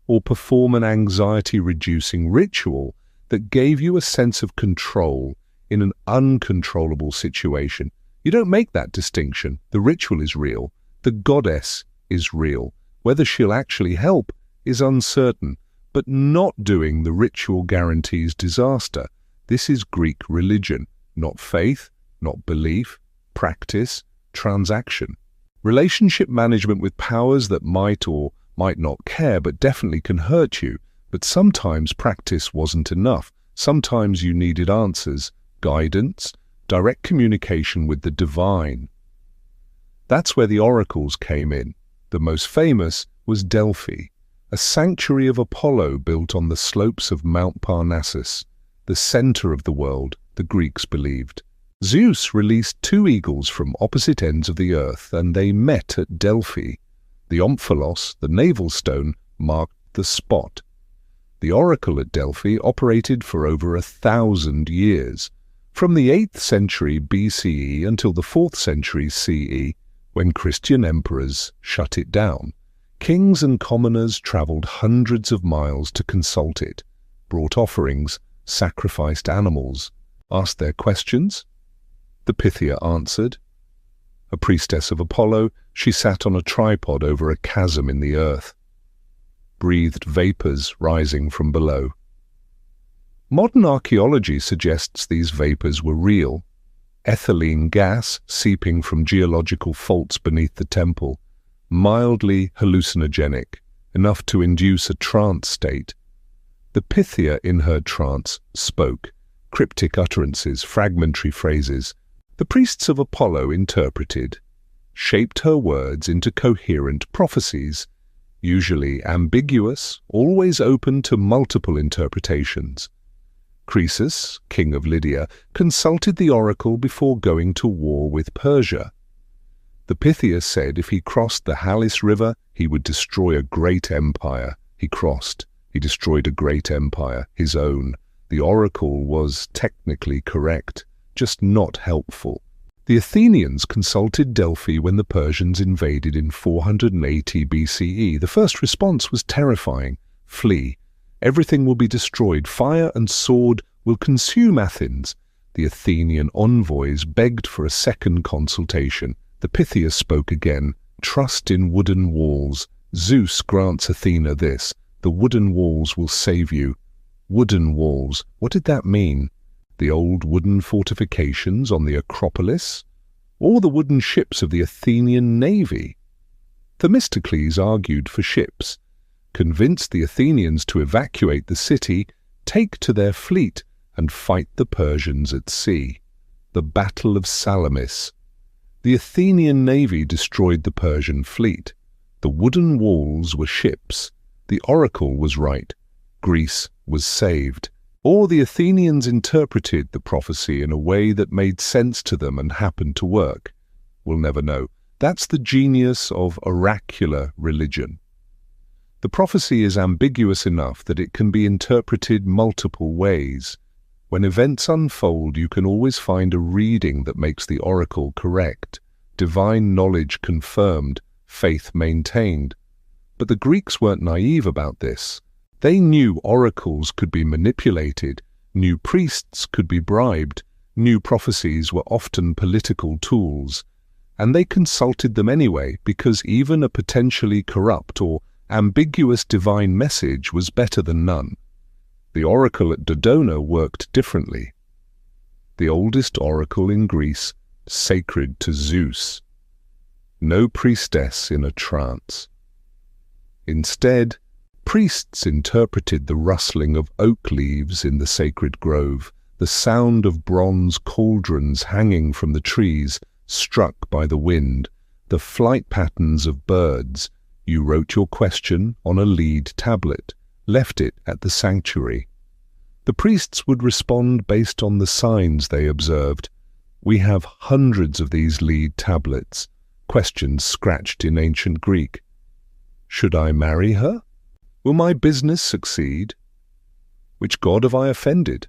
or perform an anxiety-reducing ritual that gave you a sense of control in an uncontrollable situation? You don't make that distinction. The ritual is real. The goddess is real. Whether she'll actually help is uncertain, but not doing the ritual guarantees disaster. This is Greek religion, not faith, not belief, practice, transaction. Relationship management with powers that might or might not care, but definitely can hurt you. But sometimes practice wasn't enough. Sometimes you needed answers, guidance, direct communication with the divine. That's where the oracles came in. The most famous was Delphi, a sanctuary of Apollo built on the slopes of Mount Parnassus, the center of the world, the Greeks believed. Zeus released 2 eagles from opposite ends of the earth, and they met at Delphi. The omphalos, the navel stone, marked the spot. The oracle at Delphi operated for over 1,000 years, from the 8th century BCE until the 4th century CE, when Christian emperors shut it down. Kings and commoners travelled hundreds of miles to consult it, brought offerings, sacrificed animals, asked their questions. The Pythia answered. A priestess of Apollo, she sat on a tripod over a chasm in the earth, breathed vapours rising from below. Modern archaeology suggests these vapours were real, ethylene gas seeping from geological faults beneath the temple, mildly hallucinogenic, enough to induce a trance state. The Pythia in her trance spoke, cryptic utterances, fragmentary phrases. The priests of Apollo interpreted, shaped her words into coherent prophecies, usually ambiguous, always open to multiple interpretations. Croesus, king of Lydia, consulted the oracle before going to war with Persia. The Pythia said if he crossed the Halys River, he would destroy a great empire. He crossed. He destroyed a great empire, his own. The oracle was technically correct, just not helpful. The Athenians consulted Delphi when the Persians invaded in 480 BCE. The first response was terrifying. Flee. Everything will be destroyed. Fire and sword will consume Athens. The Athenian envoys begged for a second consultation. The Pythia spoke again. Trust in wooden walls. Zeus grants Athena this. The wooden walls will save you. Wooden walls. What did that mean? The old wooden fortifications on the Acropolis? Or the wooden ships of the Athenian navy? Themistocles argued for ships, convinced the Athenians to evacuate the city, take to their fleet, and fight the Persians at sea. The Battle of Salamis. The Athenian navy destroyed the Persian fleet. The wooden walls were ships. The oracle was right. Greece was saved. Or the Athenians interpreted the prophecy in a way that made sense to them and happened to work. We'll never know. That's the genius of oracular religion. The prophecy is ambiguous enough that it can be interpreted multiple ways. When events unfold, you can always find a reading that makes the oracle correct, divine knowledge confirmed, faith maintained. But the Greeks weren't naive about this. They knew oracles could be manipulated, knew priests could be bribed, knew prophecies were often political tools, and they consulted them anyway because even a potentially corrupt or ambiguous divine message was better than none. The oracle at Dodona worked differently. The oldest oracle in Greece, sacred to Zeus. No priestess in a trance. Instead, priests interpreted the rustling of oak leaves in the sacred grove, the sound of bronze cauldrons hanging from the trees, struck by the wind, the flight patterns of birds. You wrote your question on a lead tablet, left it at the sanctuary. The priests would respond based on the signs they observed. We have hundreds of these lead tablets, questions scratched in ancient Greek. Should I marry her? Will my business succeed? Which god have I offended?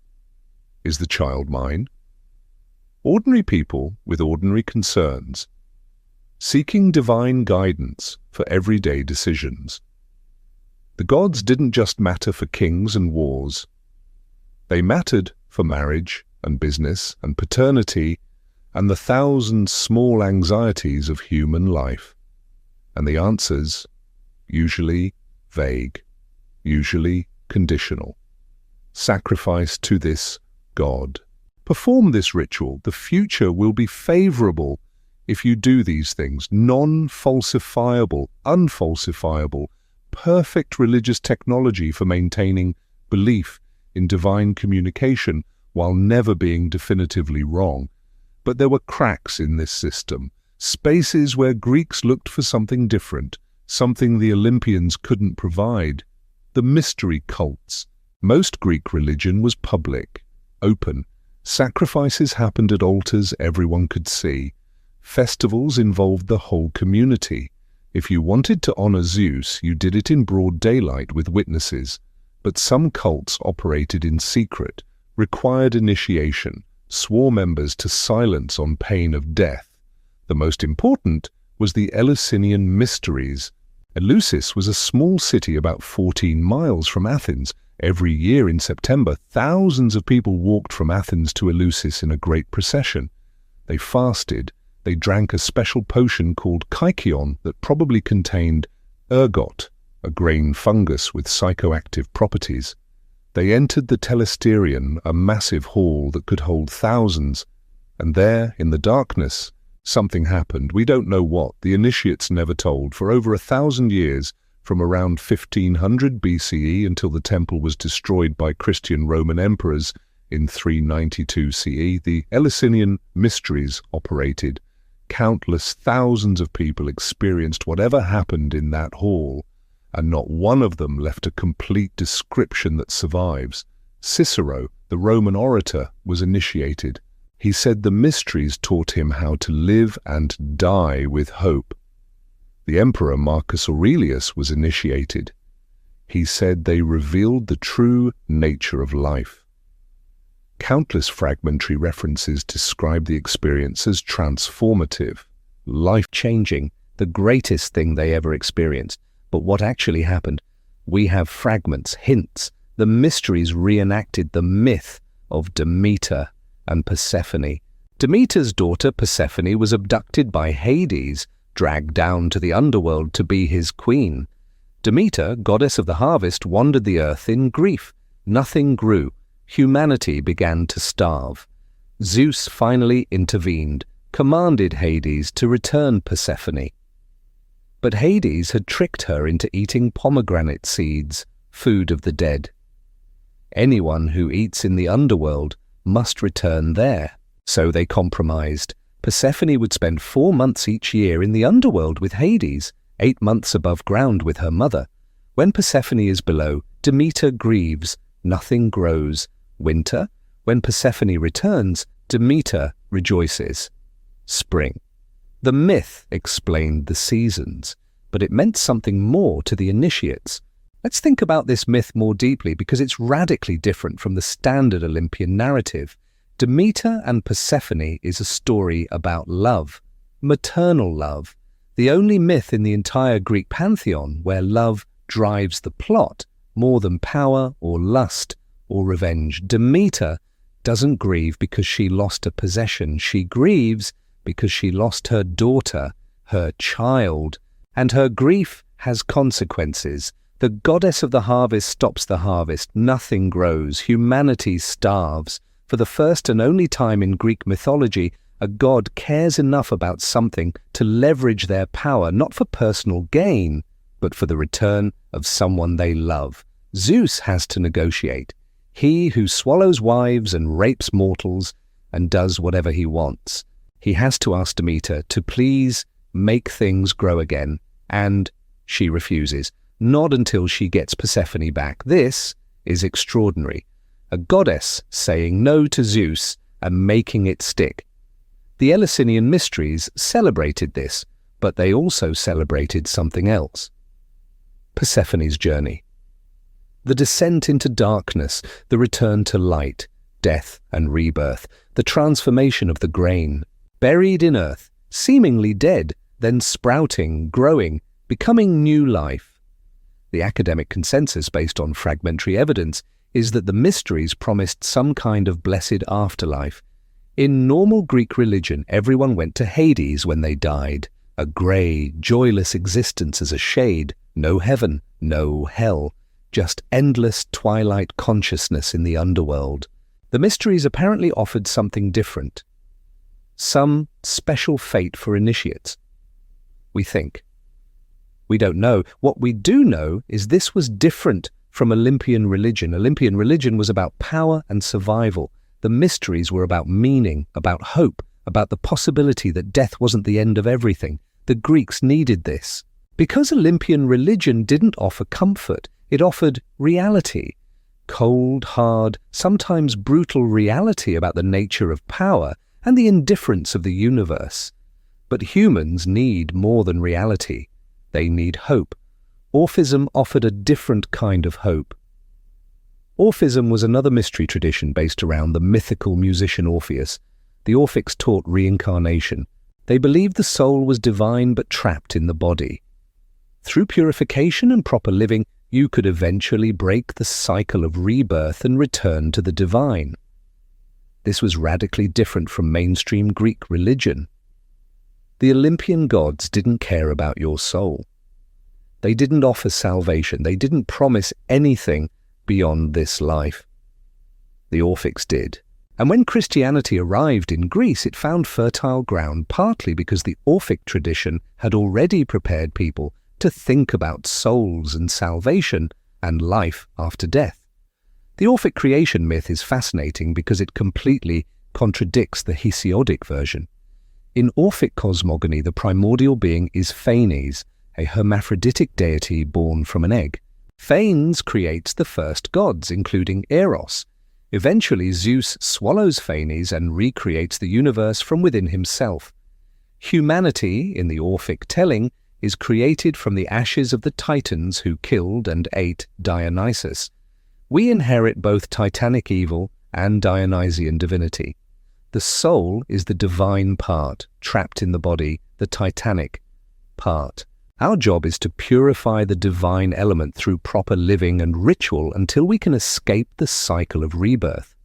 Is the child mine? Ordinary people with ordinary concerns, seeking divine guidance for everyday decisions. The gods didn't just matter for kings and wars. They mattered for marriage and business and paternity and the thousand small anxieties of human life. And the answers, usually vague, usually conditional. Sacrifice to this god. Perform this ritual. The future will be favorable if you do these things. Non-falsifiable, unfalsifiable, perfect religious technology for maintaining belief in divine communication while never being definitively wrong. But there were cracks in this system, spaces where Greeks looked for something different, something the Olympians couldn't provide. The mystery cults. Most Greek religion was public, open. Sacrifices happened at altars everyone could see. Festivals involved the whole community. If you wanted to honor Zeus, you did it in broad daylight with witnesses. But some cults operated in secret, required initiation, swore members to silence on pain of death. The most important was the Eleusinian Mysteries. Eleusis was a small city about 14 miles from Athens. Every year in September, thousands of people walked from Athens to Eleusis in a great procession. They fasted. They drank a special potion called kykeon that probably contained ergot, a grain fungus with psychoactive properties. They entered the Telesterion, a massive hall that could hold thousands. And there, in the darkness, something happened. We don't know what. The initiates never told. For over 1,000 years, from around 1500 BCE until the temple was destroyed by Christian Roman emperors in 392 CE, the Eleusinian Mysteries operated. Countless thousands of people experienced whatever happened in that hall, and not one of them left a complete description that survives. Cicero, the Roman orator, was initiated. He said the mysteries taught him how to live and die with hope. The Emperor Marcus Aurelius was initiated. He said they revealed the true nature of life. Countless fragmentary references describe the experience as transformative, life-changing, the greatest thing they ever experienced. But what actually happened? We have fragments, hints. The mysteries reenacted the myth of Demeter and Persephone. Demeter's daughter Persephone was abducted by Hades, dragged down to the underworld to be his queen. Demeter, goddess of the harvest, wandered the earth in grief. Nothing grew. Humanity began to starve. Zeus finally intervened, commanded Hades to return Persephone. But Hades had tricked her into eating pomegranate seeds, food of the dead. Anyone who eats in the underworld must return there. So they compromised. Persephone would spend 4 months each year in the underworld with Hades, 8 months above ground with her mother. When Persephone is below, Demeter grieves. Nothing grows. Winter. When Persephone returns, Demeter rejoices. Spring. The myth explained the seasons, but it meant something more to the initiates. Let's think about this myth more deeply because it's radically different from the standard Olympian narrative. Demeter and Persephone is a story about love, maternal love, the only myth in the entire Greek pantheon where love drives the plot more than power or lust or revenge. Demeter doesn't grieve because she lost a possession. She grieves because she lost her daughter, her child, and her grief has consequences. The goddess of the harvest stops the harvest. Nothing grows. Humanity starves. For the first and only time in Greek mythology, a god cares enough about something to leverage their power, not for personal gain, but for the return of someone they love. Zeus has to negotiate. He who swallows wives and rapes mortals and does whatever he wants. He has to ask Demeter to please make things grow again, and she refuses. Not until she gets Persephone back. This is extraordinary. A goddess saying no to Zeus and making it stick. The Eleusinian mysteries celebrated this, but they also celebrated something else. Persephone's journey. The descent into darkness, the return to light, death and rebirth, the transformation of the grain, buried in earth, seemingly dead, then sprouting, growing, becoming new life. The academic consensus based on fragmentary evidence is that the mysteries promised some kind of blessed afterlife. In normal Greek religion, everyone went to Hades when they died, a grey, joyless existence as a shade, no heaven, no hell, just endless twilight consciousness in the underworld. The mysteries apparently offered something different, some special fate for initiates. We think. We don't know. What we do know is this was different from Olympian religion. Olympian religion was about power and survival. The mysteries were about meaning, about hope, about the possibility that death wasn't the end of everything. The Greeks needed this. Because Olympian religion didn't offer comfort, it offered reality. Cold, hard, sometimes brutal reality about the nature of power and the indifference of the universe. But humans need more than reality. They need hope. Orphism offered a different kind of hope. Orphism was another mystery tradition based around the mythical musician Orpheus. The Orphics taught reincarnation. They believed the soul was divine but trapped in the body. Through purification and proper living, you could eventually break the cycle of rebirth and return to the divine. This was radically different from mainstream Greek religion. The Olympian gods didn't care about your soul. They didn't offer salvation. They didn't promise anything beyond this life. The Orphics did. And when Christianity arrived in Greece, it found fertile ground, partly because the Orphic tradition had already prepared people to think about souls and salvation and life after death. The Orphic creation myth is fascinating because it completely contradicts the Hesiodic version. In Orphic cosmogony, the primordial being is Phanes, a hermaphroditic deity born from an egg. Phanes creates the first gods, including Eros. Eventually, Zeus swallows Phanes and recreates the universe from within himself. Humanity, in the Orphic telling, is created from the ashes of the Titans who killed and ate Dionysus. We inherit both Titanic evil and Dionysian divinity. The soul is the divine part, trapped in the body, the Titanic part. Our job is to purify the divine element through proper living and ritual until we can escape the cycle of rebirth.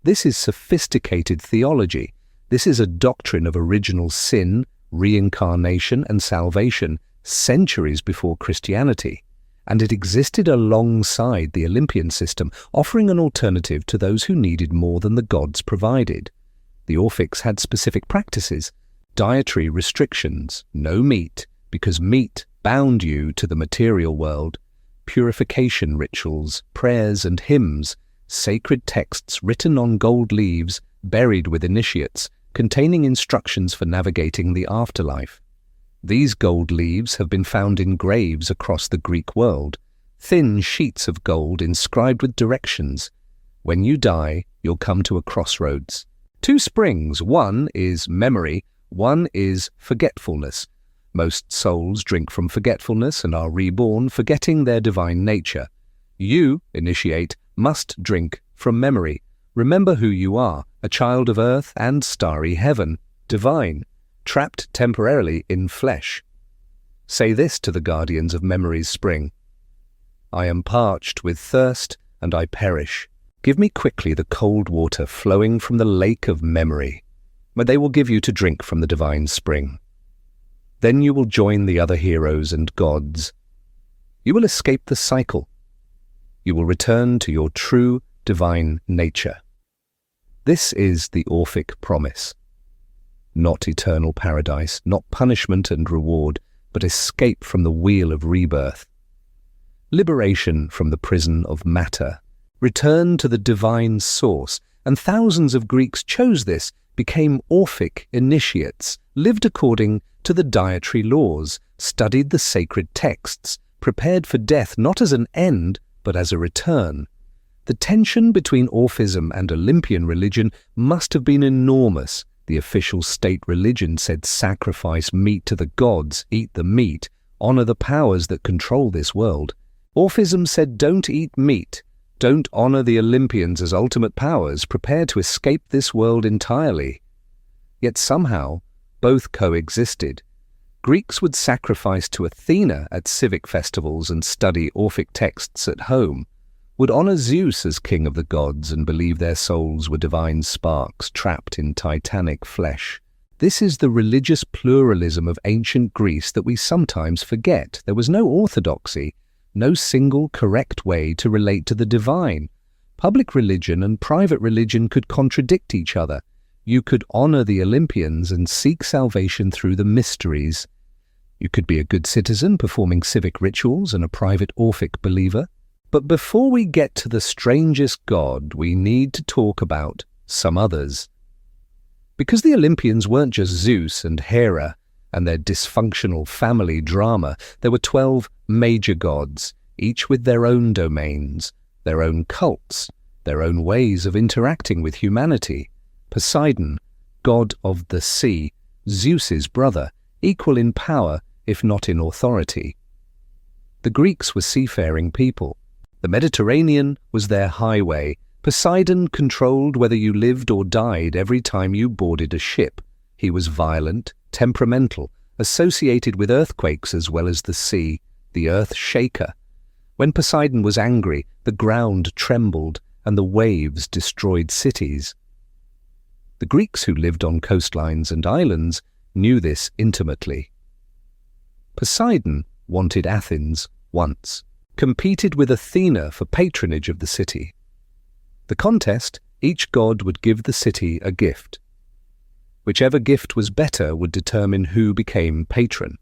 This is sophisticated theology. This is a doctrine of original sin, reincarnation, and salvation centuries before Christianity. And it existed alongside the Olympian system, offering an alternative to those who needed more than the gods provided. The Orphics had specific practices, dietary restrictions, no meat, because meat bound you to the material world, purification rituals, prayers and hymns, sacred texts written on gold leaves, buried with initiates, containing instructions for navigating the afterlife. These gold leaves have been found in graves across the Greek world, thin sheets of gold inscribed with directions. When you die, you'll come to a crossroads. Two springs, one is memory, one is forgetfulness. Most souls drink from forgetfulness and are reborn, forgetting their divine nature. You, initiate, must drink from memory. Remember who you are, a child of earth and starry heaven, divine, trapped temporarily in flesh. Say this to the guardians of memory's spring. I am parched with thirst, and I perish. Give me quickly the cold water flowing from the lake of memory, but they will give you to drink from the divine spring. Then you will join the other heroes and gods. You will escape the cycle. You will return to your true divine nature. This is the Orphic promise. Not eternal paradise, not punishment and reward, but escape from the wheel of rebirth. Liberation from the prison of matter. Return to the divine source, and thousands of Greeks chose this, became Orphic initiates, lived according to the dietary laws, studied the sacred texts, prepared for death not as an end, but as a return. The tension between Orphism and Olympian religion must have been enormous. The official state religion said sacrifice meat to the gods, eat the meat, honor the powers that control this world. Orphism said don't eat meat, don't honor the Olympians as ultimate powers, prepare to escape this world entirely. Yet somehow, both coexisted. Greeks would sacrifice to Athena at civic festivals and study Orphic texts at home, would honor Zeus as king of the gods and believe their souls were divine sparks trapped in titanic flesh. This is the religious pluralism of ancient Greece that we sometimes forget. There was no orthodoxy, no single correct way to relate to the divine. Public religion and private religion could contradict each other. You could honor the Olympians and seek salvation through the mysteries. You could be a good citizen performing civic rituals and a private Orphic believer. But before we get to the strangest god, we need to talk about some others. Because the Olympians weren't just Zeus and Hera and their dysfunctional family drama, there were 12 major gods, each with their own domains, their own cults, their own ways of interacting with humanity. Poseidon, god of the sea, Zeus's brother, equal in power if not in authority. The Greeks were seafaring people. The Mediterranean was their highway. Poseidon controlled whether you lived or died every time you boarded a ship. He was violent, temperamental, associated with earthquakes as well as the sea, the earth shaker. When Poseidon was angry, the ground trembled and the waves destroyed cities. The Greeks who lived on coastlines and islands knew this intimately. Poseidon wanted Athens once, competed with Athena for patronage of the city. The contest, each god would give the city a gift. Whichever gift was better would determine who became patron.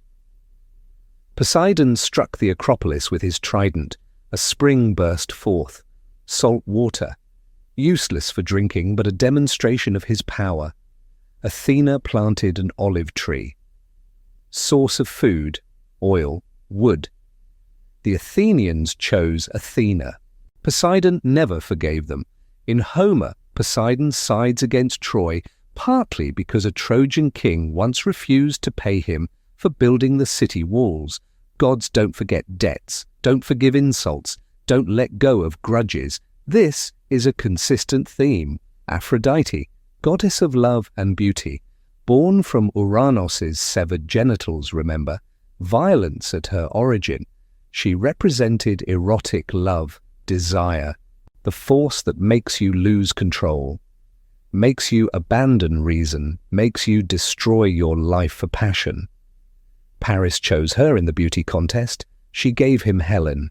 Poseidon struck the Acropolis with his trident. A spring burst forth, salt water, useless for drinking but a demonstration of his power. Athena planted an olive tree. Source of food, oil, wood. The Athenians chose Athena. Poseidon never forgave them. In Homer, Poseidon sides against Troy partly because a Trojan king once refused to pay him for building the city walls. Gods don't forget debts, don't forgive insults, don't let go of grudges. This is a consistent theme. Aphrodite, goddess of love and beauty, born from Ouranos' severed genitals, remember, violence at her origin. She represented erotic love, desire, the force that makes you lose control, makes you abandon reason, makes you destroy your life for passion. Paris chose her in the beauty contest. She gave him Helen.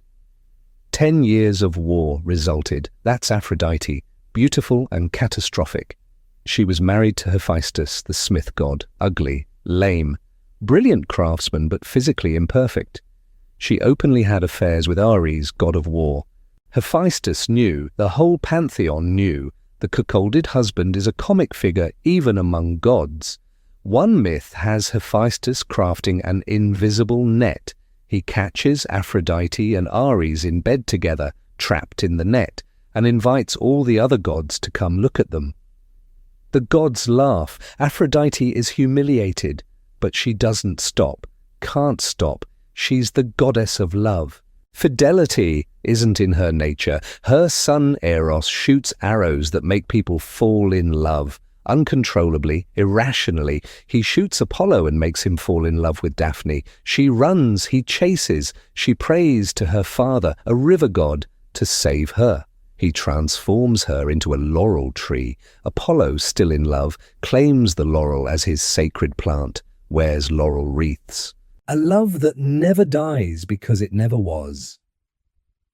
10 years of war resulted. That's Aphrodite, beautiful and catastrophic. She was married to Hephaestus, the smith god, ugly, lame, brilliant craftsman but physically imperfect. She openly had affairs with Ares, god of war. Hephaestus knew, the whole pantheon knew, the cuckolded husband is a comic figure even among gods. One myth has Hephaestus crafting an invisible net. He catches Aphrodite and Ares in bed together, trapped in the net, and invites all the other gods to come look at them. The gods laugh. Aphrodite is humiliated, but she doesn't stop, can't stop. She's the goddess of love. Fidelity isn't in her nature. Her son Eros shoots arrows that make people fall in love. Uncontrollably, irrationally, he shoots Apollo and makes him fall in love with Daphne. She runs, he chases. She prays to her father, a river god, to save her. He transforms her into a laurel tree. Apollo, still in love, claims the laurel as his sacred plant, wears laurel wreaths. A love that never dies because it never was.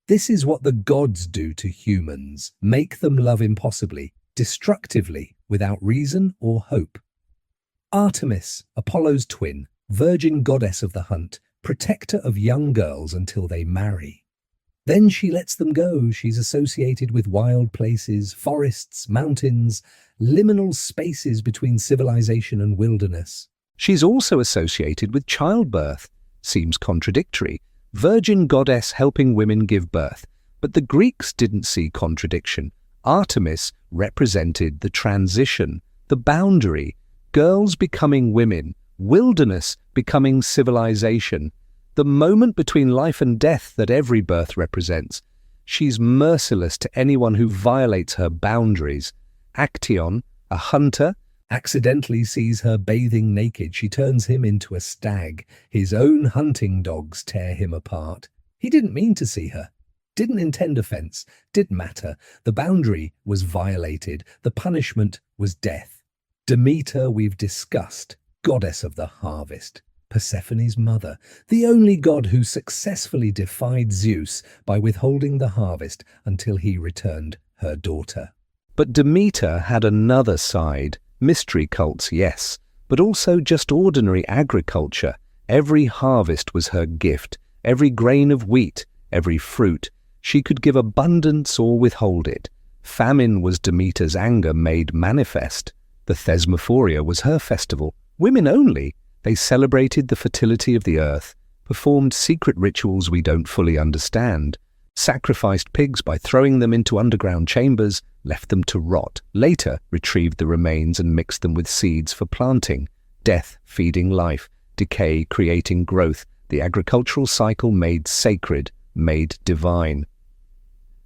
This is what the gods do to humans, make them love impossibly, destructively, without reason or hope. Artemis, Apollo's twin, virgin goddess of the hunt, protector of young girls until they marry. Then she lets them go. She's associated with wild places, forests, mountains, liminal spaces between civilization and wilderness. She's also associated with childbirth. Seems contradictory. Virgin goddess helping women give birth. But the Greeks didn't see contradiction. Artemis represented the transition, the boundary, girls becoming women, wilderness becoming civilization, the moment between life and death that every birth represents. She's merciless to anyone who violates her boundaries. Actaeon, a hunter, accidentally sees her bathing naked. She turns him into a stag. His own hunting dogs tear him apart. He didn't mean to see her. Didn't intend offense. Didn't matter. The boundary was violated. The punishment was death. Demeter we've discussed, goddess of the harvest. Persephone's mother, the only god who successfully defied Zeus by withholding the harvest until he returned her daughter. But Demeter had another side. Mystery cults, yes, but also just ordinary agriculture. Every harvest was her gift, every grain of wheat, every fruit. She could give abundance or withhold it. Famine was Demeter's anger made manifest. The Thesmophoria was her festival. Women only. They celebrated the fertility of the earth, performed secret rituals we don't fully understand, sacrificed pigs by throwing them into underground chambers, left them to rot, later retrieved the remains and mixed them with seeds for planting, death feeding life, decay creating growth, the agricultural cycle made sacred, made divine.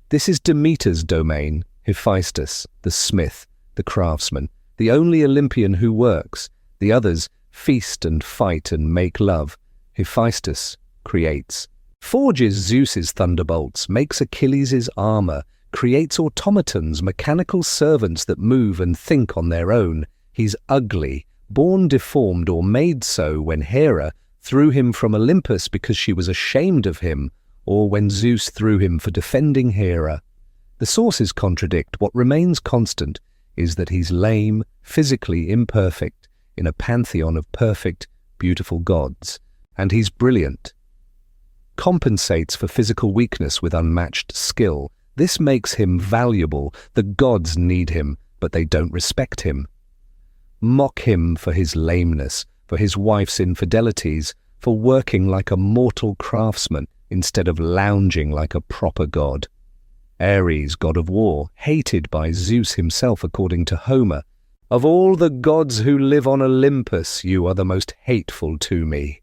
This is Demeter's domain, Hephaestus, the smith, the craftsman, the only Olympian who works. The others feast and fight and make love. Hephaestus creates. Forges Zeus's thunderbolts, makes Achilles' armor, creates automatons, mechanical servants that move and think on their own. He's ugly, born deformed or made so when Hera threw him from Olympus because she was ashamed of him, or when Zeus threw him for defending Hera. The sources contradict. What remains constant is that he's lame, physically imperfect, in a pantheon of perfect, beautiful gods. And he's brilliant. Compensates for physical weakness with unmatched skill. This makes him valuable. The gods need him, but they don't respect him. Mock him for his lameness, for his wife's infidelities, for working like a mortal craftsman instead of lounging like a proper god. Ares, god of war, hated by Zeus himself according to Homer. Of all the gods who live on Olympus, you are the most hateful to me.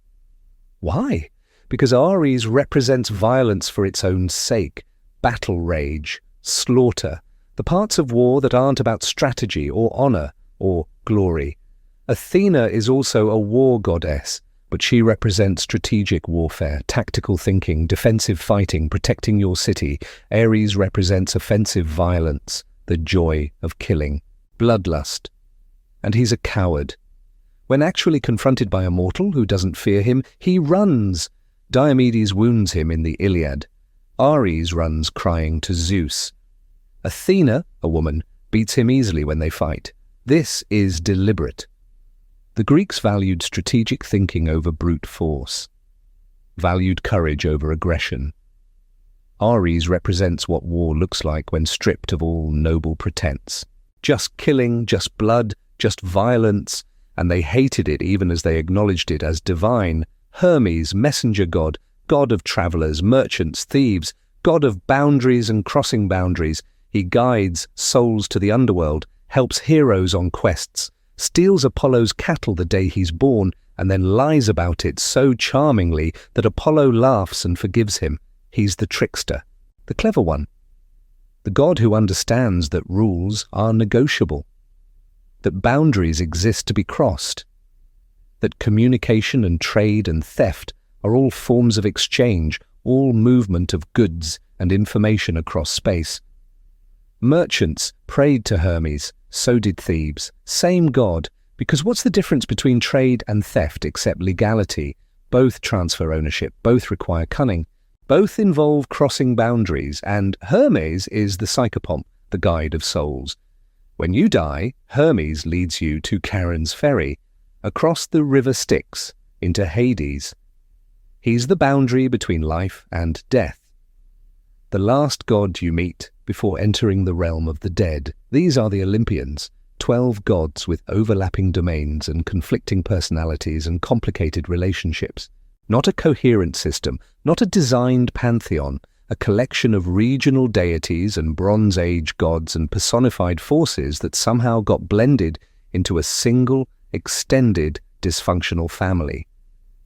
Why? Because Ares represents violence for its own sake, battle rage, slaughter, the parts of war that aren't about strategy or honor or glory. Athena is also a war goddess, but she represents strategic warfare, tactical thinking, defensive fighting, protecting your city. Ares represents offensive violence, the joy of killing, bloodlust. And he's a coward. When actually confronted by a mortal who doesn't fear him, he runs. Diomedes wounds him in the Iliad. Ares runs crying to Zeus. Athena, a woman, beats him easily when they fight. This is deliberate. The Greeks valued strategic thinking over brute force, valued courage over aggression. Ares represents what war looks like when stripped of all noble pretense. Just killing, just blood, just violence, and they hated it even as they acknowledged it as divine. Hermes, messenger god, god of travelers, merchants, thieves, god of boundaries and crossing boundaries. He guides souls to the underworld, helps heroes on quests, steals Apollo's cattle the day he's born, and then lies about it so charmingly that Apollo laughs and forgives him. He's the trickster, the clever one. The god who understands that rules are negotiable, that boundaries exist to be crossed, that communication and trade and theft are all forms of exchange, all movement of goods and information across space. Merchants prayed to Hermes, so did thieves. Same god, because what's the difference between trade and theft except legality? Both transfer ownership, both require cunning, both involve crossing boundaries, and Hermes is the psychopomp, the guide of souls. When you die, Hermes leads you to Charon's ferry, across the river Styx, into Hades. He's the boundary between life and death, the last god you meet before entering the realm of the dead. These are the Olympians, 12 gods with overlapping domains and conflicting personalities and complicated relationships. Not a coherent system, not a designed pantheon, a collection of regional deities and Bronze Age gods and personified forces that somehow got blended into a single, extended, dysfunctional family.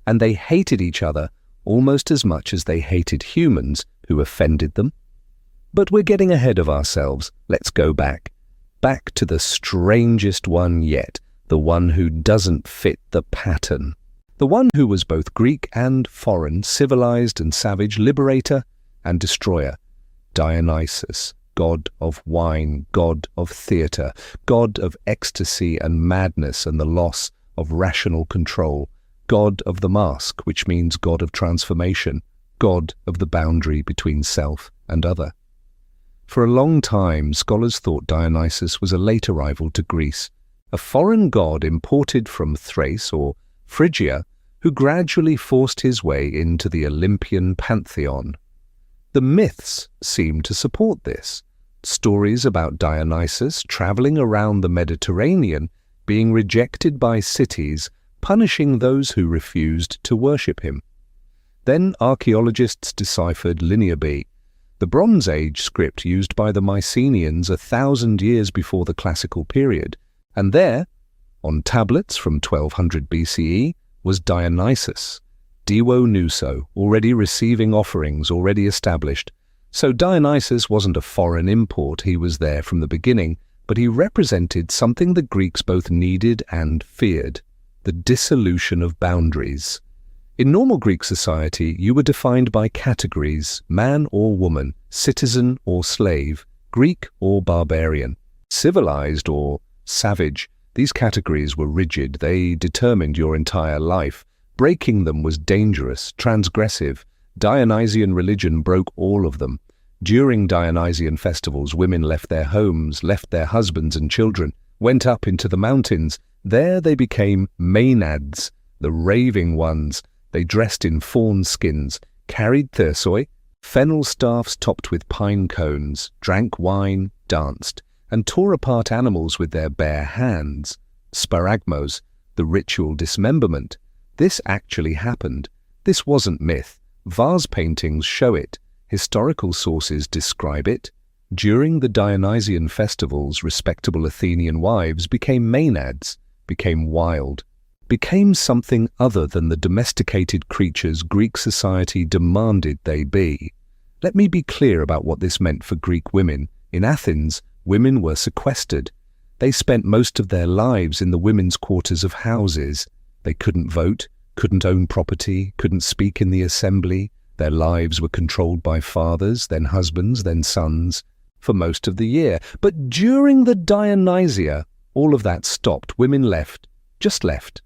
And they hated each other almost as much as they hated humans who offended them. But we're getting ahead of ourselves. Let's go back. Back to the strangest one yet, the one who doesn't fit the pattern. The one who was both Greek and foreign, civilized and savage, liberator and destroyer. Dionysus, god of wine, god of theatre, god of ecstasy and madness and the loss of rational control, god of the mask, which means god of transformation, god of the boundary between self and other. For a long time, scholars thought Dionysus was a late arrival to Greece, a foreign god imported from Thrace or Phrygia, who gradually forced his way into the Olympian pantheon. The myths seem to support this. Stories about Dionysus traveling around the Mediterranean, being rejected by cities, punishing those who refused to worship him. Then archaeologists deciphered Linear B, the Bronze Age script used by the Mycenaeans 1,000 years before the classical period, and there, on tablets from 1200 BCE, was Dionysus, Diwo Nuso, already receiving offerings, already established. So Dionysus wasn't a foreign import, he was there from the beginning, but he represented something the Greeks both needed and feared, the dissolution of boundaries. In normal Greek society, you were defined by categories, man or woman, citizen or slave, Greek or barbarian, civilized or savage. These categories were rigid, they determined your entire life. Breaking them was dangerous, transgressive. Dionysian religion broke all of them. During Dionysian festivals, women left their homes, left their husbands and children, went up into the mountains. There they became maenads, the raving ones. They dressed in fawn skins, carried thersoi, fennel staffs topped with pine cones, drank wine, danced, and tore apart animals with their bare hands. Sparagmos, the ritual dismemberment. This actually happened. This wasn't myth. Vase paintings show it. Historical sources describe it. During the Dionysian festivals, respectable Athenian wives became maenads, became wild, became something other than the domesticated creatures Greek society demanded they be. Let me be clear about what this meant for Greek women. In Athens, women were sequestered. They spent most of their lives in the women's quarters of houses. They couldn't vote, couldn't own property, couldn't speak in the assembly. Their lives were controlled by fathers, then husbands, then sons, for most of the year. But during the Dionysia, all of that stopped. Women left, just left,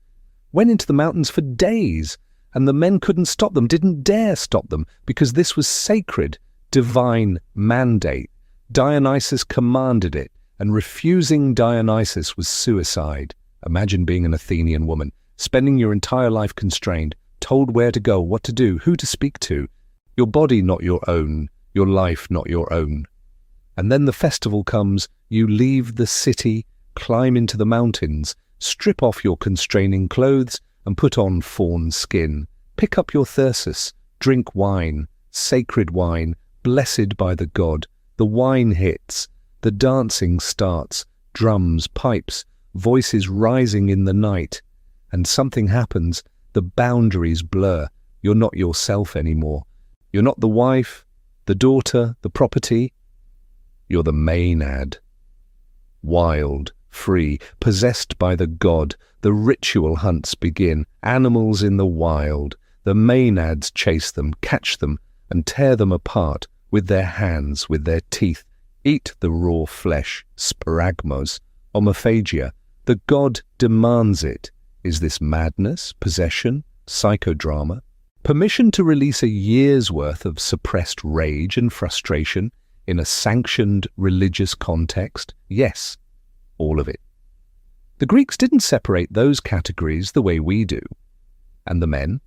went into the mountains for days, and the men couldn't stop them, didn't dare stop them, because this was sacred, divine mandate. Dionysus commanded it, and refusing Dionysus was suicide. Imagine being an Athenian woman, spending your entire life constrained, told where to go, what to do, who to speak to. Your body not your own, your life not your own. And then the festival comes, you leave the city, climb into the mountains, strip off your constraining clothes and put on fawn skin. Pick up your thyrsus, drink wine, sacred wine, blessed by the god. The wine hits, The dancing starts, drums, pipes, voices rising in the night. And something happens, the boundaries blur. You're not yourself anymore. You're not the wife, the daughter, the property. You're the maenad. Wild, free, possessed by the god, the ritual hunts begin. Animals in the wild. The maenads chase them, catch them, and tear them apart with their hands, with their teeth. Eat the raw flesh, sparagmos, homophagia. The god demands it. Is this madness, possession, psychodrama? Permission to release a year's worth of suppressed rage and frustration in a sanctioned religious context? Yes, all of it. The Greeks didn't separate those categories the way we do. And the men?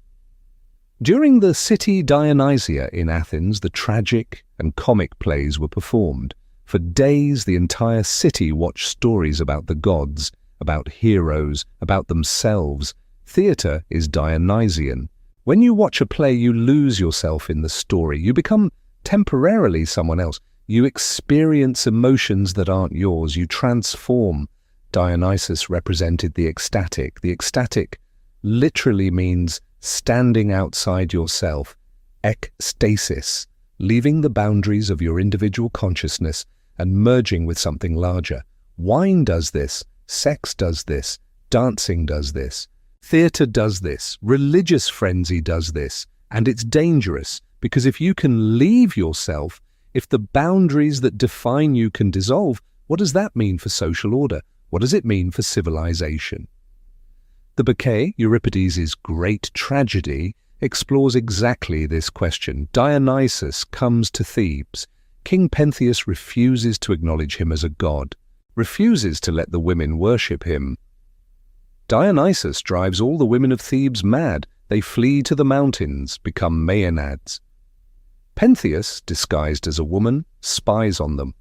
During the city Dionysia in Athens, the tragic and comic plays were performed. For days, the entire city watched stories about the gods, about heroes, about themselves. Theatre is Dionysian. When you watch a play, you lose yourself in the story. You become temporarily someone else. You experience emotions that aren't yours. You transform. Dionysus represented the ecstatic. The ecstatic literally means standing outside yourself. Ekstasis, leaving the boundaries of your individual consciousness and merging with something larger. Wine does this. Sex does this. Dancing does this. Theatre does this. Religious frenzy does this. And it's dangerous because if you can leave yourself, if the boundaries that define you can dissolve, what does that mean for social order? What does it mean for civilization? The Bacchae, Euripides' great tragedy, explores exactly this question. Dionysus comes to Thebes. King Pentheus refuses to acknowledge him as a god, refuses to let the women worship him. Dionysus drives all the women of Thebes mad. They flee to the mountains, become maenads. Pentheus, disguised as a woman, spies on them.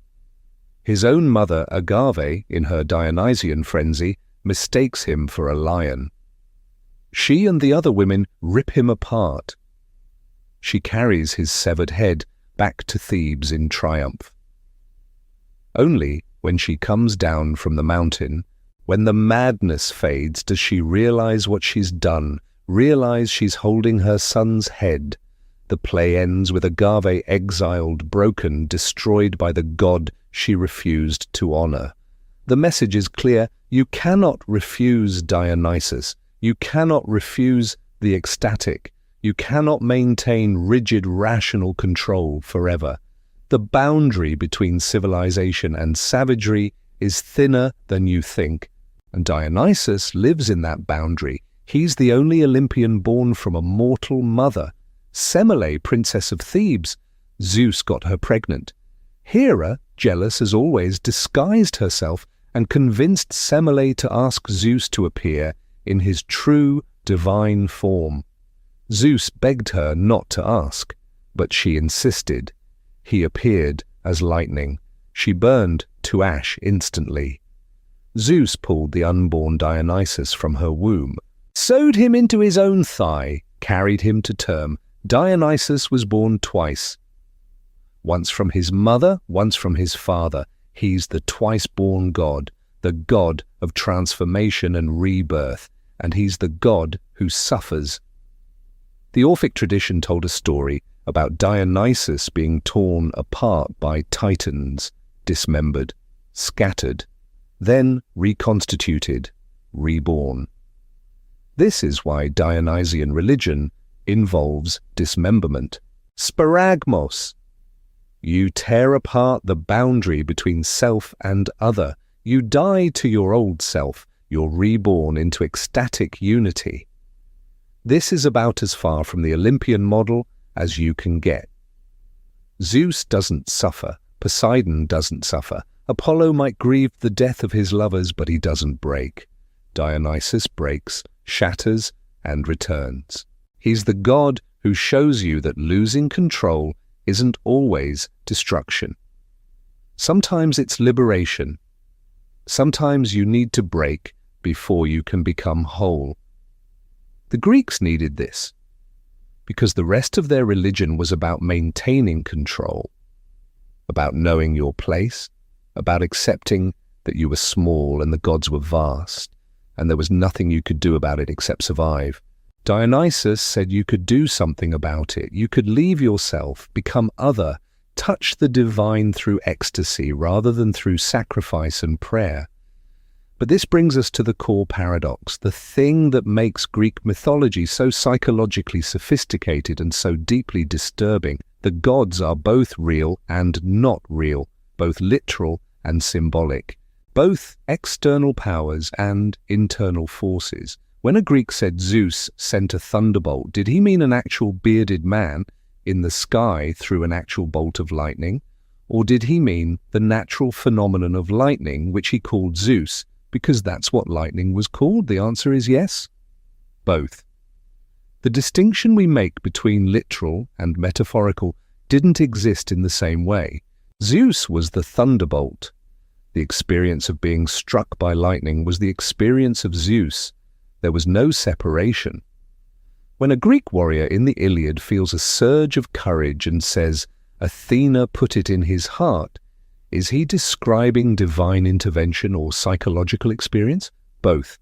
His own mother, Agave, in her Dionysian frenzy, mistakes him for a lion. She and the other women rip him apart. She carries his severed head back to Thebes in triumph. Only when she comes down from the mountain, when the madness fades, does she realize what she's done, realize she's holding her son's head. The play ends with Agave exiled, broken, destroyed by the god she refused to honor. The message is clear. You cannot refuse Dionysus. You cannot refuse the ecstatic. You cannot maintain rigid, rational control forever. The boundary between civilization and savagery is thinner than you think. And Dionysus lives in that boundary. He's the only Olympian born from a mortal mother. Semele, princess of Thebes. Zeus got her pregnant. Hera, jealous as always, disguised herself and convinced Semele to ask Zeus to appear in his true divine form. Zeus begged her not to ask, but she insisted. He appeared as lightning. She burned to ash instantly. Zeus pulled the unborn Dionysus from her womb, sewed him into his own thigh, carried him to term. Dionysus was born twice. Once from his mother, once from his father. He's the twice-born god, the god of transformation and rebirth, and he's the god who suffers. The Orphic tradition told a story about Dionysus being torn apart by titans, dismembered, scattered, then reconstituted, reborn. This is why Dionysian religion involves dismemberment. Sparagmos. You tear apart the boundary between self and other. You die to your old self. You're reborn into ecstatic unity. This is about as far from the Olympian model as you can get. Zeus doesn't suffer. Poseidon doesn't suffer. Apollo might grieve the death of his lovers, but he doesn't break. Dionysus breaks, shatters, and returns. He's the god who shows you that losing control isn't always destruction. Sometimes it's liberation. Sometimes you need to break before you can become whole. The Greeks needed this because the rest of their religion was about maintaining control, about knowing your place, about accepting that you were small and the gods were vast, and there was nothing you could do about it except survive. Dionysus said you could do something about it. You could leave yourself, become other, touch the divine through ecstasy rather than through sacrifice and prayer. But this brings us to the core paradox, the thing that makes Greek mythology so psychologically sophisticated and so deeply disturbing. The gods are both real and not real, both literal and symbolic, both external powers and internal forces. When a Greek said Zeus sent a thunderbolt, did he mean an actual bearded man in the sky through an actual bolt of lightning? Or did he mean the natural phenomenon of lightning, which he called Zeus, because that's what lightning was called? The answer is yes, both. The distinction we make between literal and metaphorical didn't exist in the same way. Zeus was the thunderbolt. The experience of being struck by lightning was the experience of Zeus. There was no separation. When a Greek warrior in the Iliad feels a surge of courage and says, "Athena put it in his heart," is he describing divine intervention or psychological experience? Both.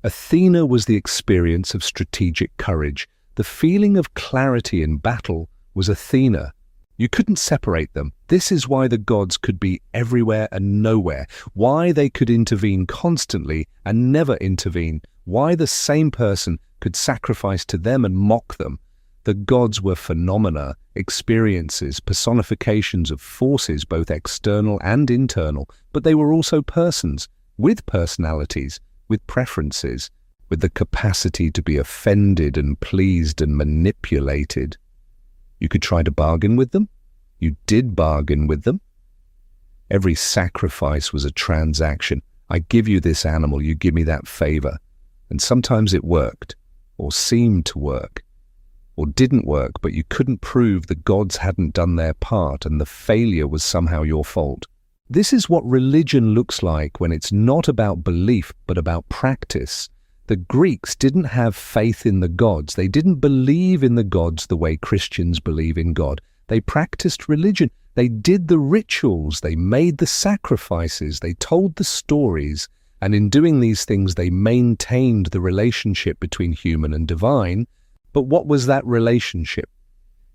Athena was the experience of strategic courage. The feeling of clarity in battle was Athena. You couldn't separate them. This is why the gods could be everywhere and nowhere, why they could intervene constantly and never intervene, why the same person could sacrifice to them and mock them. The gods were phenomena, experiences, personifications of forces, both external and internal, but they were also persons, with personalities, with preferences, with the capacity to be offended and pleased and manipulated. You could try to bargain with them. You did bargain with them. Every sacrifice was a transaction. I give you this animal, you give me that favor. And sometimes it worked, or seemed to work, or didn't work, but you couldn't prove the gods hadn't done their part and the failure was somehow your fault. This is what religion looks like when it's not about belief, but about practice. The Greeks didn't have faith in the gods. They didn't believe in the gods the way Christians believe in God. They practiced religion. They did the rituals. They made the sacrifices. They told the stories. And in doing these things, they maintained the relationship between human and divine. But what was that relationship?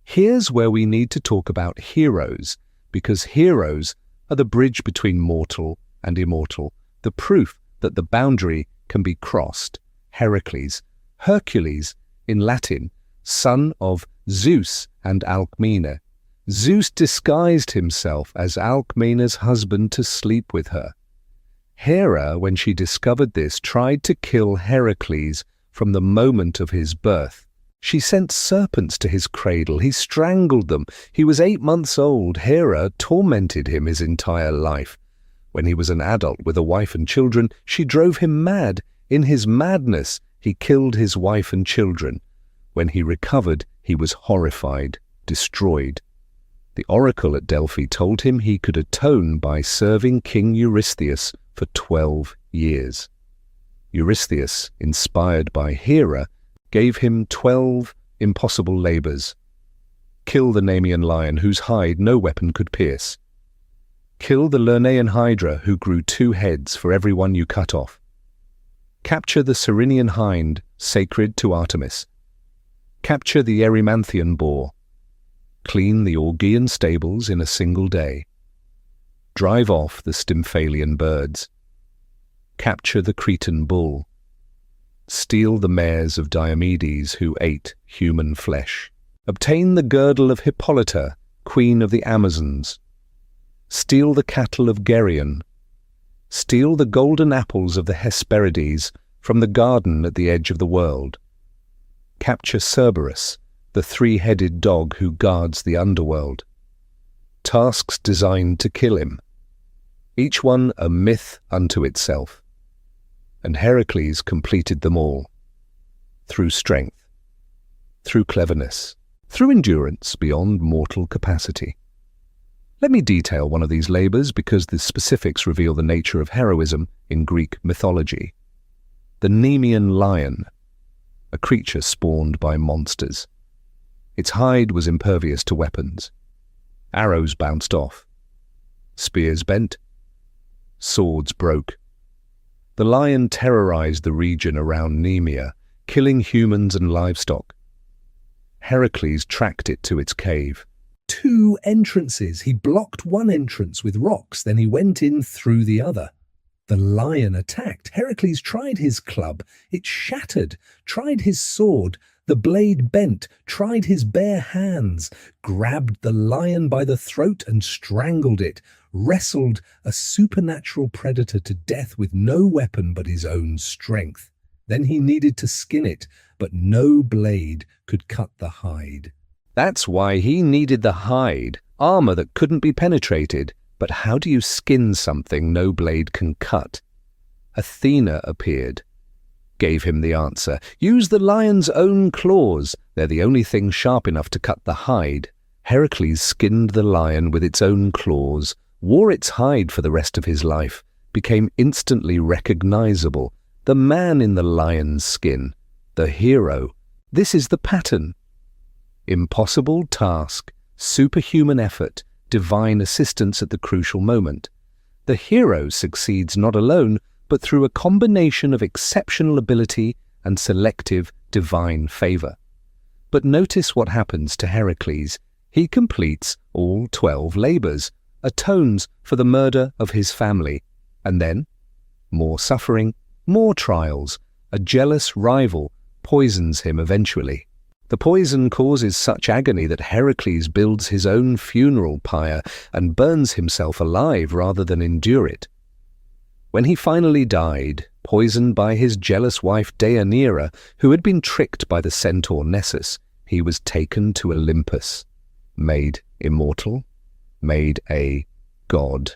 Here's where we need to talk about heroes, because heroes are the bridge between mortal and immortal, the proof that the boundary can be crossed. Heracles, Hercules in Latin, son of Zeus and Alcmena. Zeus disguised himself as Alcmena's husband to sleep with her. Hera, when she discovered this, tried to kill Heracles from the moment of his birth. She sent serpents to his cradle. He strangled them. He was 8 months old. Hera tormented him his entire life. When he was an adult with a wife and children, she drove him mad. In his madness, he killed his wife and children. When he recovered, he was horrified, destroyed. The oracle at Delphi told him he could atone by serving King Eurystheus for 12 years. Eurystheus, inspired by Hera, gave him 12 impossible labors. Kill the Nemean lion whose hide no weapon could pierce. Kill the Lernaean hydra who grew 2 heads for every one you cut off. Capture the Cyrenian hind, sacred to Artemis. Capture the Erymanthian boar. Clean the Augean stables in a single day. Drive off the Stymphalian birds. Capture the Cretan bull. Steal the mares of Diomedes who ate human flesh. Obtain the girdle of Hippolyta, queen of the Amazons. Steal the cattle of Geryon. Steal the golden apples of the Hesperides from the garden at the edge of the world. Capture Cerberus, the 3-headed dog who guards the underworld. Tasks designed to kill him, each one a myth unto itself. And Heracles completed them all, through strength, through cleverness, through endurance beyond mortal capacity. Let me detail one of these labors because the specifics reveal the nature of heroism in Greek mythology. The Nemean lion, a creature spawned by monsters. Its hide was impervious to weapons. Arrows bounced off. Spears bent. Swords broke. The lion terrorized the region around Nemea, killing humans and livestock. Heracles tracked it to its cave. 2 entrances. He blocked one entrance with rocks, then he went in through the other. The lion attacked. Heracles tried his club. It shattered. Tried his sword. The blade bent. Tried his bare hands. Grabbed the lion by the throat and strangled it. Wrestled a supernatural predator to death with no weapon but his own strength. Then he needed to skin it, but no blade could cut the hide. That's why he needed the hide, armor that couldn't be penetrated. But how do you skin something no blade can cut? Athena appeared, gave him the answer. Use the lion's own claws. They're the only thing sharp enough to cut the hide. Heracles skinned the lion with its own claws, wore its hide for the rest of his life, became instantly recognizable. The man in the lion's skin, the hero. This is the pattern. Impossible task, superhuman effort, divine assistance at the crucial moment. The hero succeeds not alone, but through a combination of exceptional ability and selective divine favor. But notice what happens to Heracles. He completes all 12 labors, atones for the murder of his family, and then more suffering, more trials. A jealous rival poisons him eventually. The poison causes such agony that Heracles builds his own funeral pyre and burns himself alive rather than endure it. When he finally died, poisoned by his jealous wife Deianira, who had been tricked by the centaur Nessus, he was taken to Olympus, made immortal, made a god,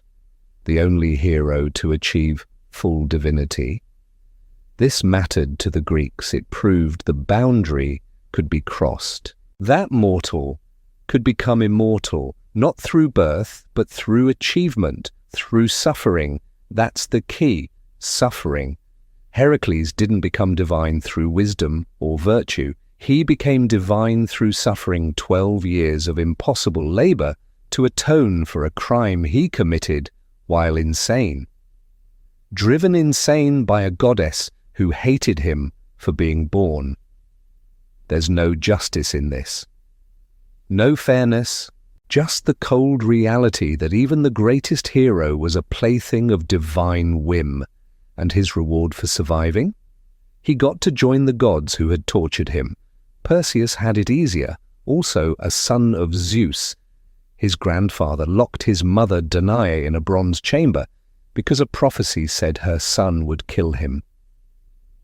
the only hero to achieve full divinity. This mattered to the Greeks. It proved the boundary could be crossed. That mortal could become immortal, not through birth, but through achievement, through suffering. That's the key, suffering. Heracles didn't become divine through wisdom or virtue. He became divine through suffering 12 years of impossible labor to atone for a crime he committed while insane. Driven insane by a goddess who hated him for being born. There's no justice in this. No fairness, just the cold reality that even the greatest hero was a plaything of divine whim. And his reward for surviving? He got to join the gods who had tortured him. Perseus had it easier, also a son of Zeus. His grandfather locked his mother Danae in a bronze chamber because a prophecy said her son would kill him.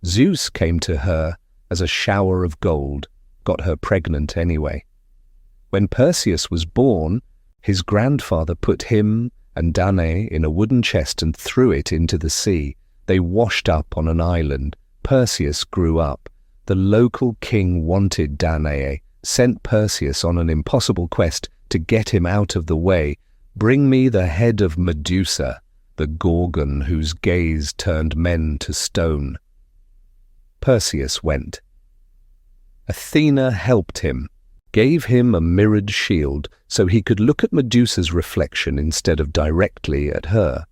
Zeus came to her as a shower of gold, got her pregnant anyway. When Perseus was born, his grandfather put him and Danae in a wooden chest and threw it into the sea. They washed up on an island. Perseus grew up. The local king wanted Danae, sent Perseus on an impossible quest to get him out of the way. Bring me the head of Medusa, the Gorgon whose gaze turned men to stone. Perseus went. Athena helped him, gave him a mirrored shield so he could look at Medusa's reflection instead of directly at her.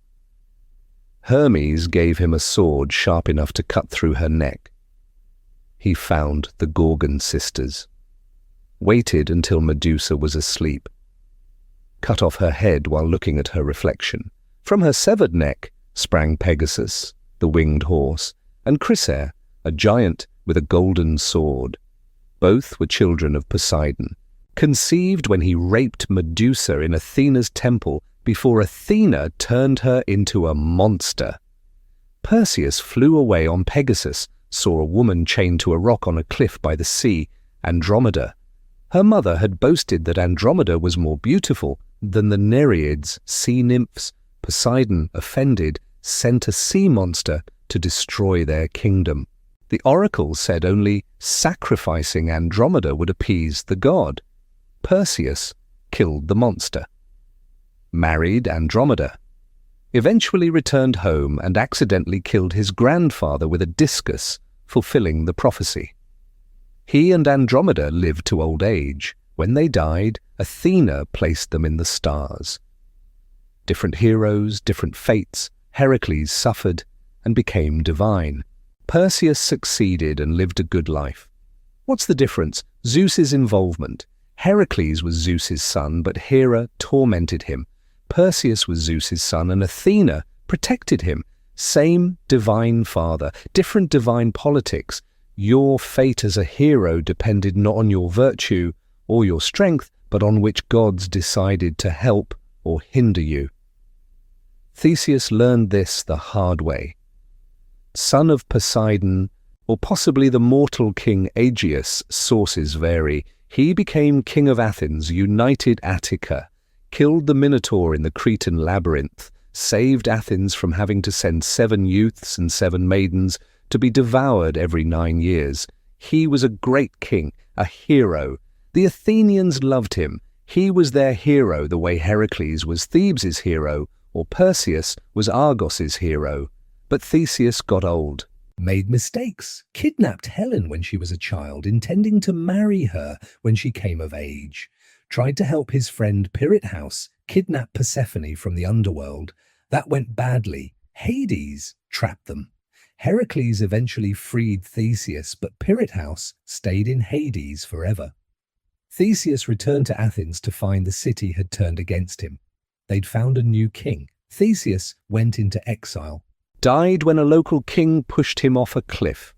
Hermes gave him a sword sharp enough to cut through her neck. He found the Gorgon sisters, waited until Medusa was asleep, cut off her head while looking at her reflection. From her severed neck sprang Pegasus, the winged horse, and Chrysaor, a giant with a golden sword. Both were children of Poseidon, conceived when he raped Medusa in Athena's temple before Athena turned her into a monster. Perseus flew away on Pegasus, saw a woman chained to a rock on a cliff by the sea, Andromeda. Her mother had boasted that Andromeda was more beautiful than the Nereids, sea nymphs. Poseidon, offended, sent a sea monster to destroy their kingdom. The oracle said only sacrificing Andromeda would appease the god. Perseus killed the monster, married Andromeda, eventually returned home and accidentally killed his grandfather with a discus, fulfilling the prophecy. He and Andromeda lived to old age. When they died, Athena placed them in the stars. Different heroes, different fates. Heracles suffered and became divine. Perseus succeeded and lived a good life. What's the difference? Zeus's involvement. Heracles was Zeus's son, but Hera tormented him. Perseus was Zeus's son, and Athena protected him. Same divine father, different divine politics. Your fate as a hero depended not on your virtue or your strength, but on which gods decided to help or hinder you. Theseus learned this the hard way. Son of Poseidon, or possibly the mortal king Aegeus, sources vary. He became king of Athens, united Attica, killed the Minotaur in the Cretan labyrinth, saved Athens from having to send 7 youths and 7 maidens to be devoured every 9 years. He was a great king, a hero. The Athenians loved him. He was their hero the way Heracles was Thebes' hero, or Perseus was Argos' hero. But Theseus got old, made mistakes, kidnapped Helen when she was a child, intending to marry her when she came of age, tried to help his friend Pirithous kidnap Persephone from the underworld. That went badly. Hades trapped them. Heracles eventually freed Theseus, but Pirithous stayed in Hades forever. Theseus returned to Athens to find the city had turned against him. They'd found a new king. Theseus went into exile, died when a local king pushed him off a cliff.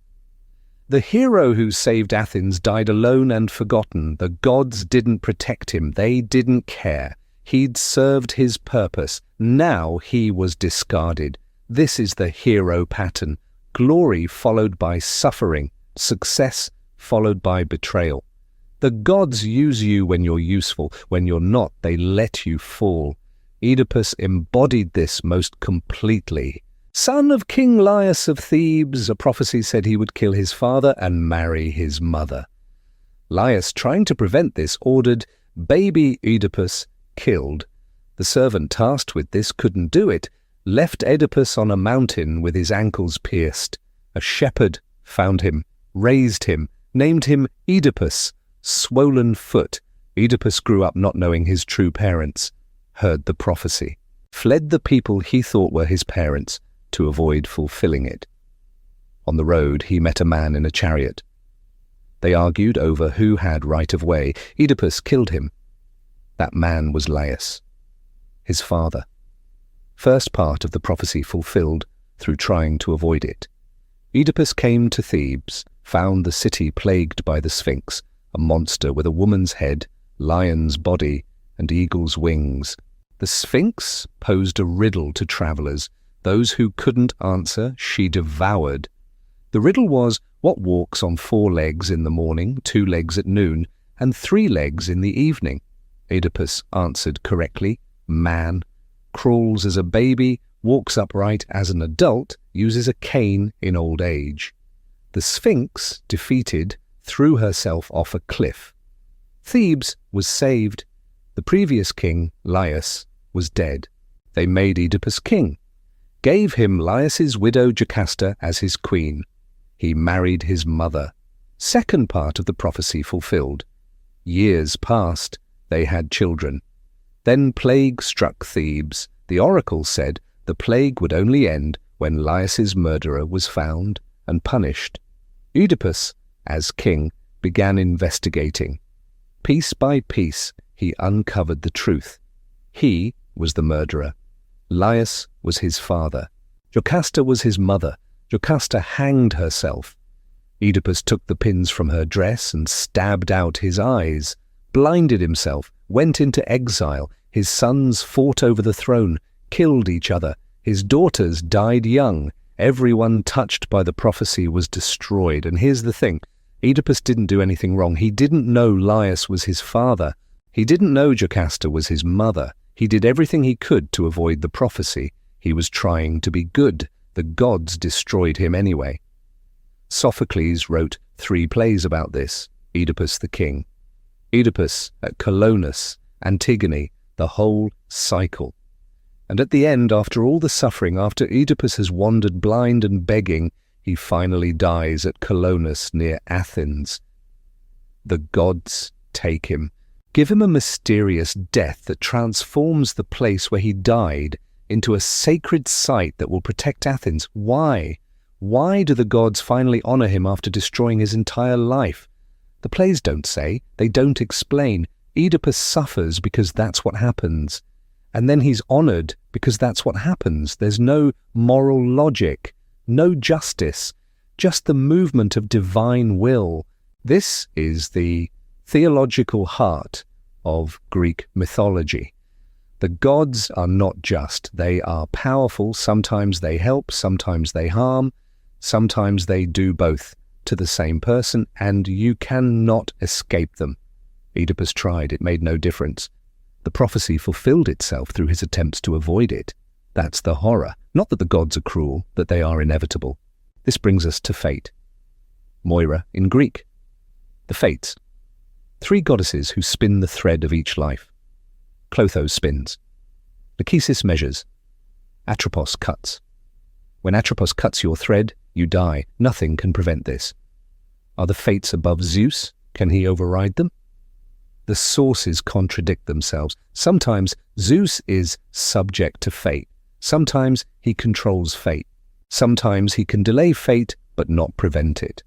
The hero who saved Athens died alone and forgotten. The gods didn't protect him. They didn't care. He'd served his purpose. Now he was discarded. This is the hero pattern. Glory followed by suffering. Success followed by betrayal. The gods use you when you're useful. When you're not, they let you fall. Oedipus embodied this most completely. Son of King Laius of Thebes, a prophecy said he would kill his father and marry his mother. Laius, trying to prevent this, ordered baby Oedipus killed. The servant tasked with this couldn't do it, left Oedipus on a mountain with his ankles pierced. A shepherd found him, raised him, named him Oedipus, swollen foot. Oedipus grew up not knowing his true parents, heard the prophecy, fled the people he thought were his parents to avoid fulfilling it. On the road, he met a man in a chariot. They argued over who had right of way. Oedipus killed him. That man was Laius, his father. First part of the prophecy fulfilled through trying to avoid it. Oedipus came to Thebes, found the city plagued by the Sphinx, a monster with a woman's head, lion's body, and eagle's wings. The Sphinx posed a riddle to travelers. Those who couldn't answer, she devoured. The riddle was, what walks on 4 legs in the morning, 2 legs at noon, and 3 legs in the evening? Oedipus answered correctly, man. Crawls as a baby, walks upright as an adult, uses a cane in old age. The Sphinx, defeated, threw herself off a cliff. Thebes was saved. The previous king, Laius, was dead. They made Oedipus king, gave him Laius's widow Jocasta as his queen. He married his mother. Second part of the prophecy fulfilled. Years passed. They had children. Then plague struck Thebes. The oracle said the plague would only end when Laius's murderer was found and punished. Oedipus, as king, began investigating. Piece by piece, he uncovered the truth. He was the murderer. Laius was his father. Jocasta was his mother. Jocasta hanged herself. Oedipus took the pins from her dress and stabbed out his eyes, blinded himself, went into exile. His sons fought over the throne, killed each other. His daughters died young. Everyone touched by the prophecy was destroyed. And here's the thing. Oedipus didn't do anything wrong. He didn't know Laius was his father. He didn't know Jocasta was his mother. He did everything he could to avoid the prophecy. He was trying to be good. The gods destroyed him anyway. Sophocles wrote 3 plays about this. Oedipus the king, Oedipus at Colonus, Antigone, the whole cycle. And at the end, after all the suffering, after Oedipus has wandered blind and begging, he finally dies at Colonus near Athens. The gods take him, give him a mysterious death that transforms the place where he died into a sacred site that will protect Athens. Why? Why do the gods finally honor him after destroying his entire life? The plays don't say, they don't explain. Oedipus suffers because that's what happens. And then he's honored because that's what happens. There's no moral logic, no justice, just the movement of divine will. This is the theological heart of Greek mythology. The gods are not just. They are powerful. Sometimes they help, sometimes they harm, sometimes they do both to the same person, and you cannot escape them. Oedipus tried. It made no difference. The prophecy fulfilled itself through his attempts to avoid it. That's the horror. Not that the gods are cruel, that they are inevitable. This brings us to fate. Moira in Greek. The Fates. 3 goddesses who spin the thread of each life. Clotho spins. Lachesis measures. Atropos cuts. When Atropos cuts your thread, you die. Nothing can prevent this. Are the Fates above Zeus? Can he override them? The sources contradict themselves. Sometimes Zeus is subject to fate. Sometimes he controls fate. Sometimes he can delay fate but not prevent it.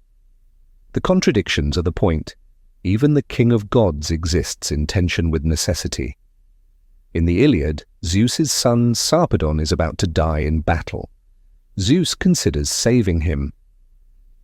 The contradictions are the point. Even the king of gods exists in tension with necessity. In the Iliad, Zeus's son Sarpedon is about to die in battle. Zeus considers saving him.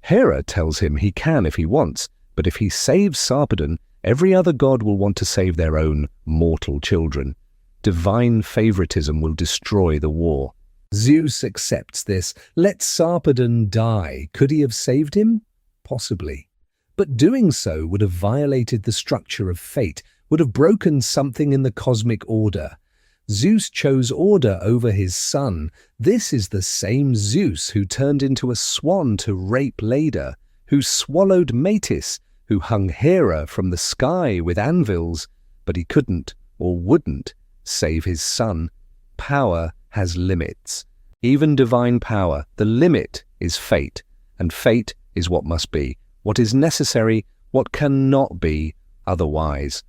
Hera tells him he can if he wants, but if he saves Sarpedon, every other god will want to save their own mortal children. Divine favoritism will destroy the war. Zeus accepts this. Let Sarpedon die. Could he have saved him? Possibly. But doing so would have violated the structure of fate, would have broken something in the cosmic order. Zeus chose order over his son. This is the same Zeus who turned into a swan to rape Leda, who swallowed Metis, who hung Hera from the sky with anvils, but he couldn't or wouldn't save his son. Power has limits. Even divine power, the limit is fate, and fate is what must be, what is necessary, what cannot be otherwise.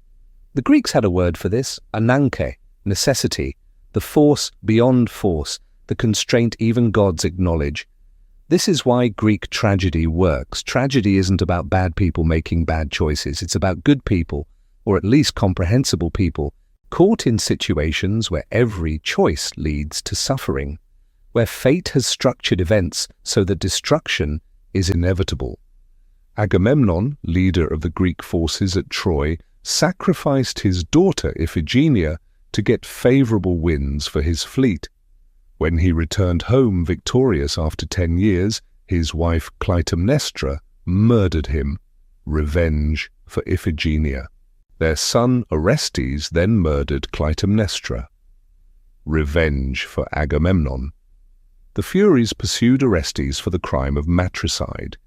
The Greeks had a word for this, ananke, necessity, the force beyond force, the constraint even gods acknowledge. This is why Greek tragedy works. Tragedy isn't about bad people making bad choices. It's about good people, or at least comprehensible people, caught in situations where every choice leads to suffering, where fate has structured events so that destruction is inevitable. Agamemnon, leader of the Greek forces at Troy, sacrificed his daughter Iphigenia to get favorable winds for his fleet. When he returned home victorious after 10 years, his wife Clytemnestra murdered him. Revenge for Iphigenia. Their son Orestes then murdered Clytemnestra. Revenge for Agamemnon. The Furies pursued Orestes for the crime of matricide.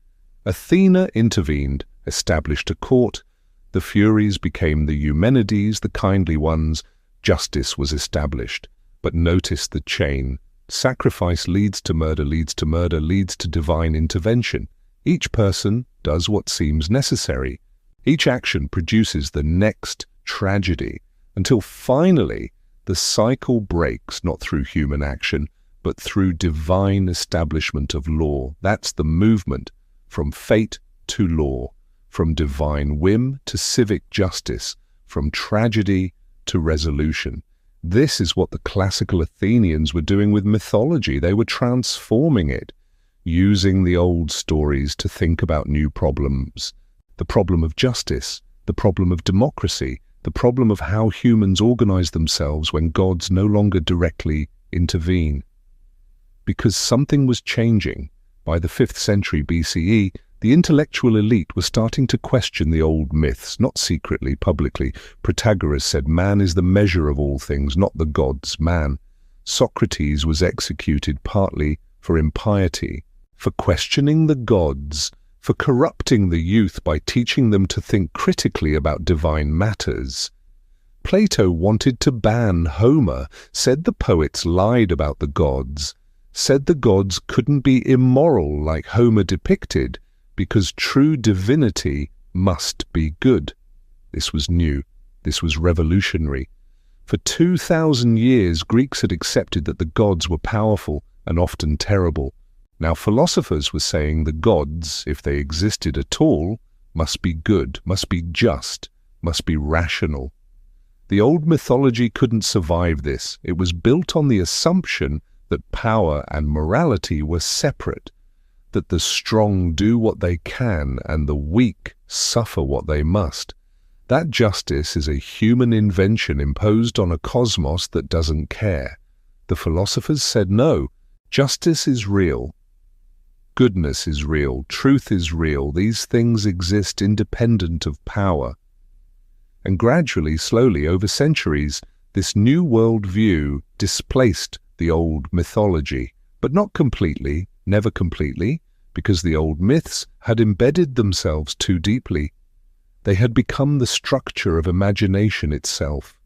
Athena intervened, established a court. The Furies became the Eumenides, the kindly ones. Justice was established. But notice the chain. Sacrifice leads to murder, leads to murder, leads to divine intervention. Each person does what seems necessary. Each action produces the next tragedy, until finally the cycle breaks, not through human action, but through divine establishment of law. That's the movement from fate to law, from divine whim to civic justice, from tragedy to resolution. This is what the classical Athenians were doing with mythology. They were transforming it, using the old stories to think about new problems. The problem of justice, the problem of democracy, the problem of how humans organize themselves when gods no longer directly intervene. Because something was changing. By the 5th century BCE, the intellectual elite was starting to question the old myths, not secretly, publicly. Protagoras said man is the measure of all things, not the gods, man. Socrates was executed partly for impiety, for questioning the gods, for corrupting the youth by teaching them to think critically about divine matters. Plato wanted to ban Homer, said the poets lied about the gods, said the gods couldn't be immoral like Homer depicted, because true divinity must be good. This was new. This was revolutionary. For 2,000 years, Greeks had accepted that the gods were powerful and often terrible. Now philosophers were saying the gods, if they existed at all, must be good, must be just, must be rational. The old mythology couldn't survive this. It was built on the assumption that power and morality were separate, that the strong do what they can and the weak suffer what they must. That justice is a human invention imposed on a cosmos that doesn't care. The philosophers said no, justice is real. Goodness is real, truth is real, these things exist independent of power. And gradually, slowly, over centuries, this new world view displaced the old mythology, but not completely, never completely, because the old myths had embedded themselves too deeply. They had become the structure of imagination itself.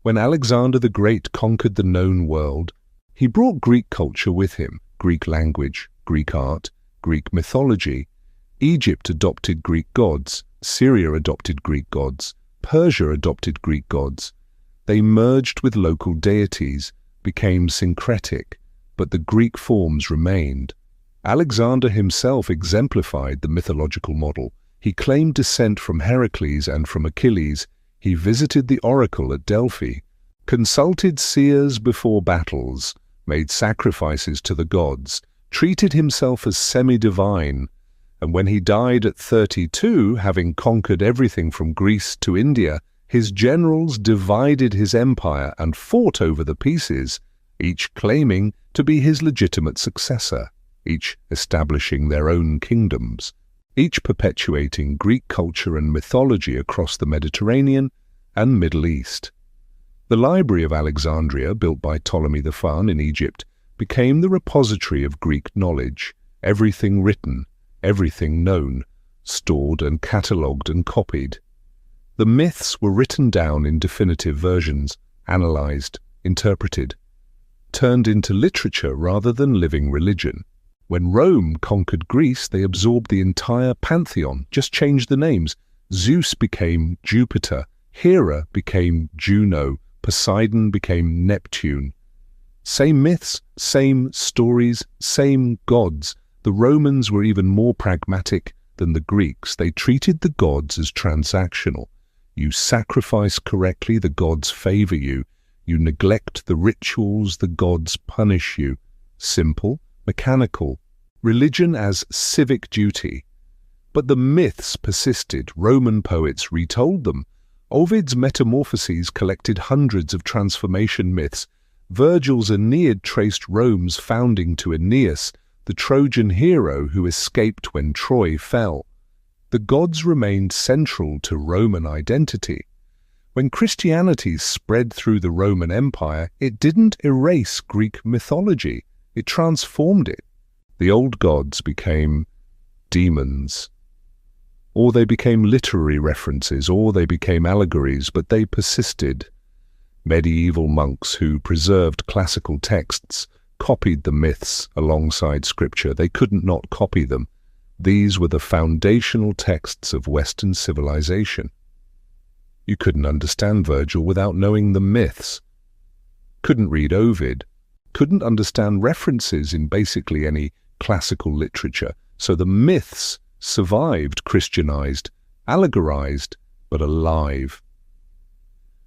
When Alexander the Great conquered the known world, he brought Greek culture with him, Greek language, Greek art, Greek mythology. Egypt adopted Greek gods, Syria adopted Greek gods, Persia adopted Greek gods. They merged with local deities, became syncretic, but the Greek forms remained. Alexander himself exemplified the mythological model. He claimed descent from Heracles and from Achilles. He visited the oracle at Delphi, consulted seers before battles, made sacrifices to the gods, treated himself as semi-divine, and when he died at 32, having conquered everything from Greece to India, his generals divided his empire and fought over the pieces, each claiming to be his legitimate successor, each establishing their own kingdoms, each perpetuating Greek culture and mythology across the Mediterranean and Middle East. The Library of Alexandria, built by Ptolemy the Fun in Egypt, became the repository of Greek knowledge, everything written, everything known, stored and catalogued and copied. The myths were written down in definitive versions, analyzed, interpreted, turned into literature rather than living religion. When Rome conquered Greece, they absorbed the entire pantheon, just changed the names. Zeus became Jupiter, Hera became Juno, Poseidon became Neptune. Same myths, same stories, same gods. The Romans were even more pragmatic than the Greeks. They treated the gods as transactional. You sacrifice correctly, the gods favor you. You neglect the rituals, the gods punish you. Simple, mechanical. Religion as civic duty. But the myths persisted. Roman poets retold them. Ovid's Metamorphoses collected hundreds of transformation myths. Virgil's Aeneid traced Rome's founding to Aeneas, the Trojan hero who escaped when Troy fell. The gods remained central to Roman identity. When Christianity spread through the Roman Empire, it didn't erase Greek mythology, it transformed it. The old gods became demons, or they became literary references, or they became allegories, but they persisted. Medieval monks who preserved classical texts copied the myths alongside scripture. They couldn't not copy them. These were the foundational texts of Western civilization. You couldn't understand Virgil without knowing the myths. Couldn't read Ovid. Couldn't understand references in basically any classical literature. So the myths survived, Christianized, allegorized, but alive.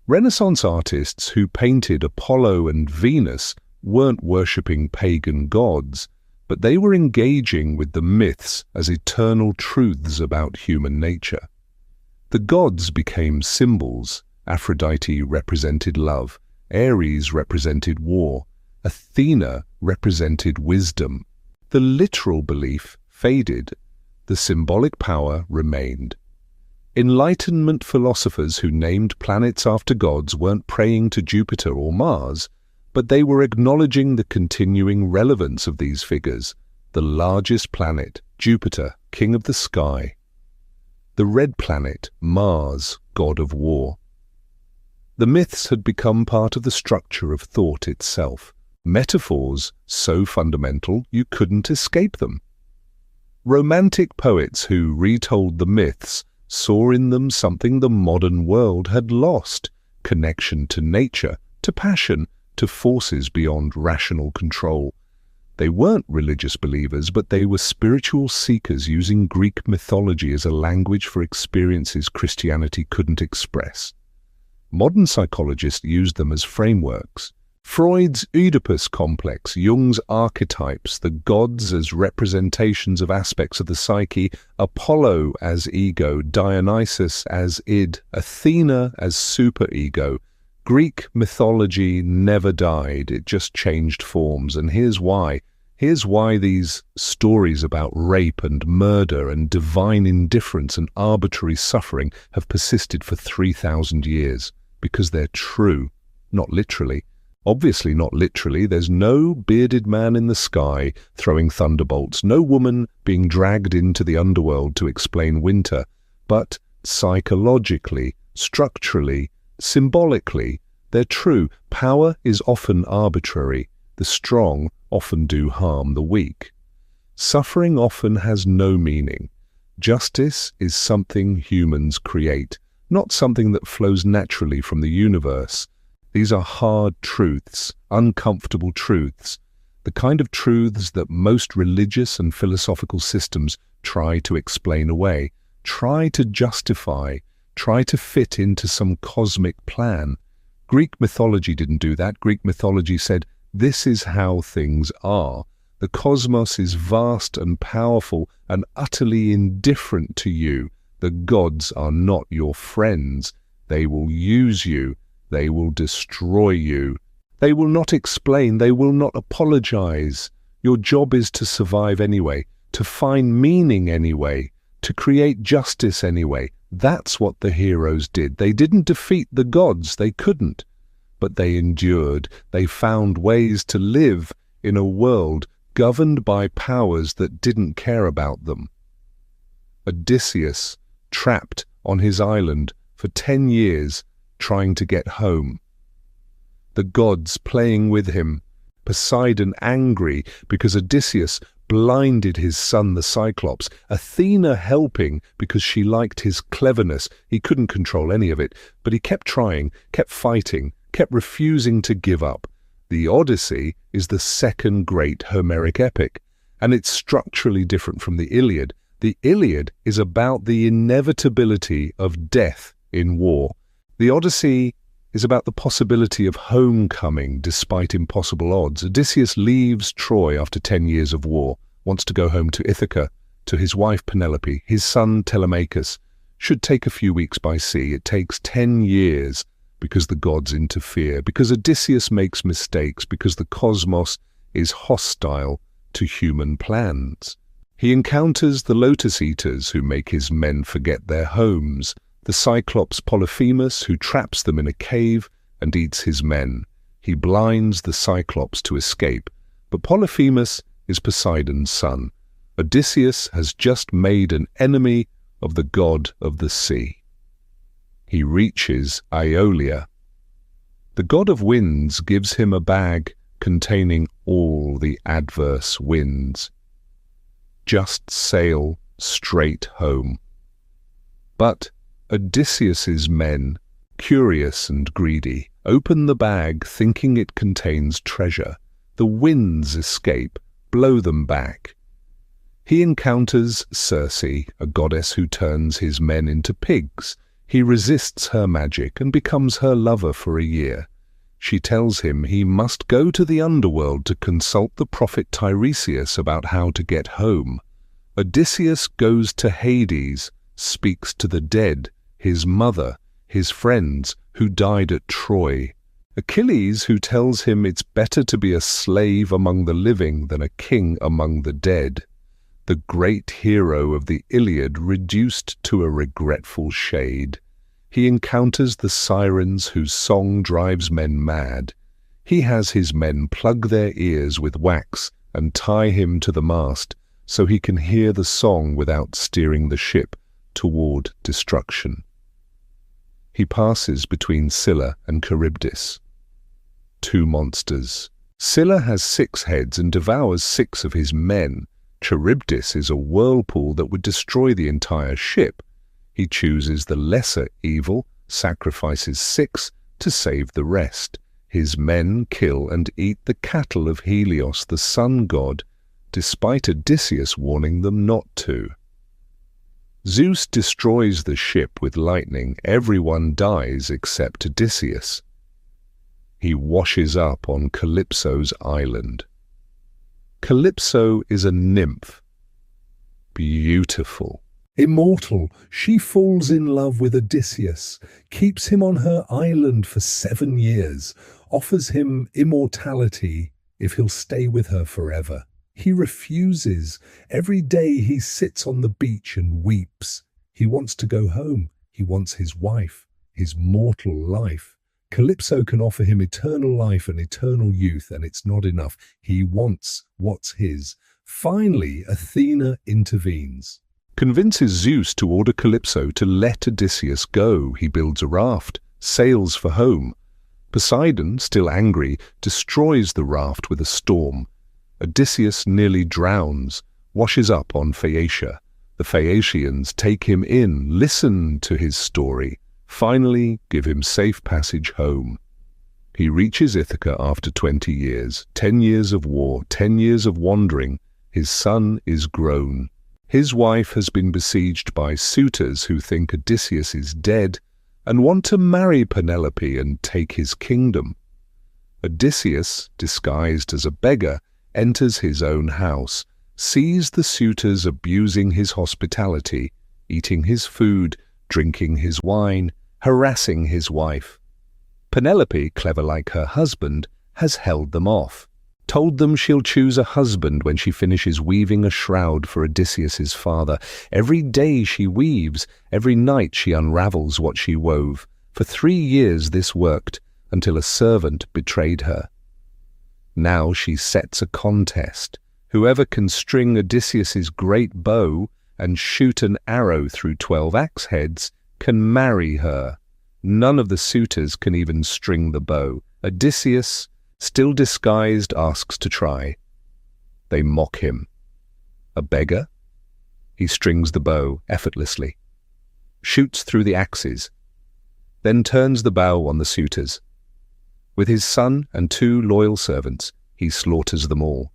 Renaissance artists who painted Apollo and Venus weren't worshipping pagan gods, but they were engaging with the myths as eternal truths about human nature. The gods became symbols. Aphrodite represented love, Ares represented war, Athena represented wisdom. The literal belief faded, the symbolic power remained. Enlightenment philosophers who named planets after gods weren't praying to Jupiter or Mars, but they were acknowledging the continuing relevance of these figures. The largest planet, Jupiter, king of the sky. The red planet, Mars, god of war. The myths had become part of the structure of thought itself. Metaphors so fundamental you couldn't escape them. Romantic poets who retold the myths saw in them something the modern world had lost, connection to nature, to passion, to forces beyond rational control. They weren't religious believers, but they were spiritual seekers using Greek mythology as a language for experiences Christianity couldn't express. Modern psychologists used them as frameworks. Freud's Oedipus complex, Jung's archetypes, the gods as representations of aspects of the psyche, Apollo as ego, Dionysus as id, Athena as superego. Greek mythology never died, it just changed forms, and here's why. Here's why these stories about rape and murder and divine indifference and arbitrary suffering have persisted for 3,000 years. Because they're true, not literally. Obviously not literally. There's no bearded man in the sky throwing thunderbolts, no woman being dragged into the underworld to explain winter. But psychologically, structurally, symbolically, they're true. Power is often arbitrary. The strong often do harm the weak. Suffering often has no meaning. Justice is something humans create, not something that flows naturally from the universe. These are hard truths, uncomfortable truths, the kind of truths that most religious and philosophical systems try to explain away, try to justify, try to fit into some cosmic plan. Greek mythology didn't do that. Greek mythology said, this is how things are. The cosmos is vast and powerful and utterly indifferent to you. The gods are not your friends. They will use you. They will destroy you. They will not explain. They will not apologize. Your job is to survive anyway, to find meaning anyway, to create justice anyway. That's what the heroes did. They didn't defeat the gods. They couldn't. But they endured. They found ways to live in a world governed by powers that didn't care about them. Odysseus, trapped on his island for 10 years, trying to get home. The gods playing with him, Poseidon angry because Odysseus blinded his son the Cyclops, Athena helping because she liked his cleverness. He couldn't control any of it, but he kept trying, kept fighting, kept refusing to give up. The Odyssey is the second great Homeric epic, and it's structurally different from the Iliad. The Iliad is about the inevitability of death in war. The Odyssey is about the possibility of homecoming despite impossible odds. Odysseus leaves Troy after 10 years of war, wants to go home to Ithaca, to his wife Penelope. His son Telemachus should take a few weeks by sea. It takes 10 years because the gods interfere, because Odysseus makes mistakes, because the cosmos is hostile to human plans. He encounters the Lotus Eaters who make his men forget their homes, the Cyclops Polyphemus who traps them in a cave and eats his men. He blinds the Cyclops to escape, but Polyphemus is Poseidon's son. Odysseus has just made an enemy of the god of the sea. He reaches Aeolia. The god of winds gives him a bag containing all the adverse winds. Just sail straight home. But Odysseus's men, curious and greedy, open the bag thinking it contains treasure. The winds escape, blow them back. He encounters Circe, a goddess who turns his men into pigs. He resists her magic and becomes her lover for a year. She tells him he must go to the underworld to consult the prophet Tiresias about how to get home. Odysseus goes to Hades, speaks to the dead, his mother, his friends who died at Troy. Achilles, who tells him it's better to be a slave among the living than a king among the dead. The great hero of the Iliad reduced to a regretful shade. He encounters the sirens whose song drives men mad. He has his men plug their ears with wax and tie him to the mast so he can hear the song without steering the ship toward destruction. He passes between Scylla and Charybdis, two monsters. Scylla has 6 heads and devours 6 of his men. Charybdis is a whirlpool that would destroy the entire ship. He chooses the lesser evil, sacrifices 6, to save the rest. His men kill and eat the cattle of Helios, the sun god, despite Odysseus warning them not to. Zeus destroys the ship with lightning. Everyone dies except Odysseus. He washes up on Calypso's island. Calypso is a nymph. Beautiful. Immortal, she falls in love with Odysseus, keeps him on her island for 7 years, offers him immortality if he'll stay with her forever. He refuses. Every day he sits on the beach and weeps. He wants to go home. He wants his wife, his mortal life. Calypso can offer him eternal life and eternal youth, and it's not enough. He wants what's his. Finally, Athena intervenes. Convinces Zeus to order Calypso to let Odysseus go. He builds a raft, sails for home. Poseidon, still angry, destroys the raft with a storm. Odysseus nearly drowns, washes up on Phaeacia. The Phaeacians take him in, listen to his story, finally give him safe passage home. He reaches Ithaca after 20 years, 10 years of war, 10 years of wandering. His son is grown. His wife has been besieged by suitors who think Odysseus is dead and want to marry Penelope and take his kingdom. Odysseus, disguised as a beggar, enters his own house, sees the suitors abusing his hospitality, eating his food, drinking his wine, harassing his wife. Penelope, clever like her husband, has held them off, told them she'll choose a husband when she finishes weaving a shroud for Odysseus's father. Every day she weaves, every night she unravels what she wove. For 3 years this worked, until a servant betrayed her. Now she sets a contest. Whoever can string Odysseus's great bow and shoot an arrow through 12 axe heads can marry her. None of the suitors can even string the bow. Odysseus, still disguised, asks to try. They mock him. A beggar? He strings the bow effortlessly, shoots through the axes, then turns the bow on the suitors. With his son and 2 loyal servants, he slaughters them all.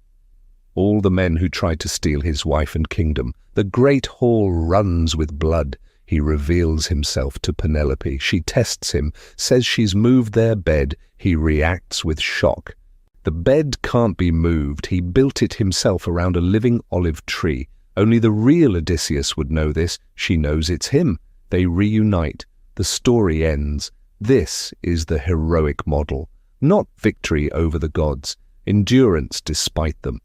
All the men who tried to steal his wife and kingdom. The great hall runs with blood. He reveals himself to Penelope. She tests him, says she's moved their bed. He reacts with shock. The bed can't be moved. He built it himself around a living olive tree. Only the real Odysseus would know this. She knows it's him. They reunite. The story ends. This is the heroic model. Not victory over the gods, endurance despite them.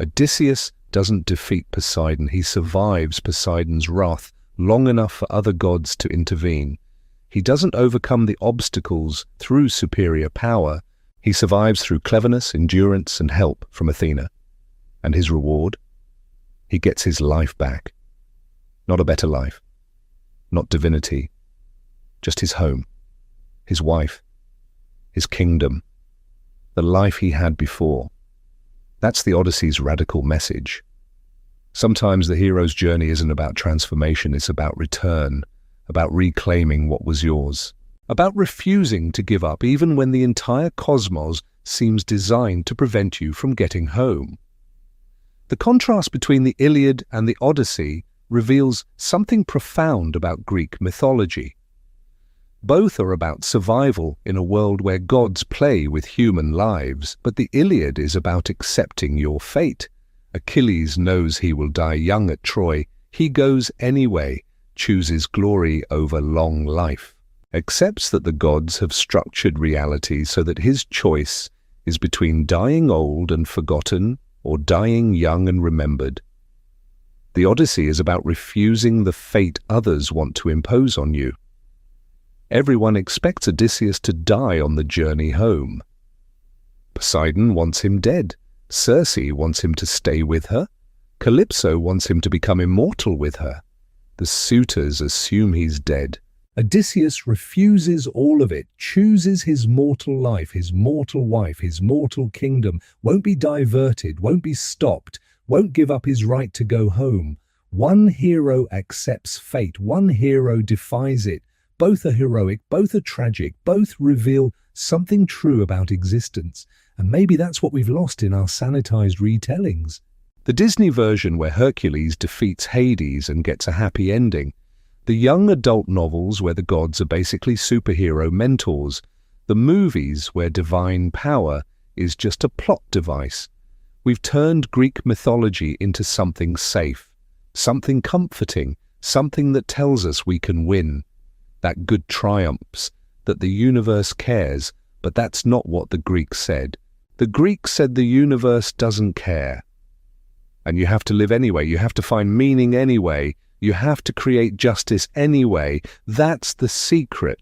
Odysseus doesn't defeat Poseidon. He survives Poseidon's wrath long enough for other gods to intervene. He doesn't overcome the obstacles through superior power. He survives through cleverness, endurance, and help from Athena. And his reward? He gets his life back. Not a better life. Not divinity. Just his home. His wife. His kingdom. The life he had before. That's the Odyssey's radical message. Sometimes the hero's journey isn't about transformation, it's about return, about reclaiming what was yours, about refusing to give up even when the entire cosmos seems designed to prevent you from getting home. The contrast between the Iliad and the Odyssey reveals something profound about Greek mythology. Both are about survival in a world where gods play with human lives, but the Iliad is about accepting your fate. Achilles knows he will die young at Troy. He goes anyway, chooses glory over long life, accepts that the gods have structured reality so that his choice is between dying old and forgotten or dying young and remembered. The Odyssey is about refusing the fate others want to impose on you. Everyone expects Odysseus to die on the journey home. Poseidon wants him dead. Circe wants him to stay with her. Calypso wants him to become immortal with her. The suitors assume he's dead. Odysseus refuses all of it, chooses his mortal life, his mortal wife, his mortal kingdom, won't be diverted, won't be stopped, won't give up his right to go home. One hero accepts fate, one hero defies it, Both are heroic, both are tragic, both reveal something true about existence. And maybe that's what we've lost in our sanitized retellings. The Disney version where Hercules defeats Hades and gets a happy ending. The young adult novels where the gods are basically superhero mentors. The movies where divine power is just a plot device. We've turned Greek mythology into something safe, something comforting, something that tells us we can win, that good triumphs, that the universe cares, but that's not what the Greeks said. The Greeks said the universe doesn't care. And you have to live anyway, you have to find meaning anyway, you have to create justice anyway. That's the secret.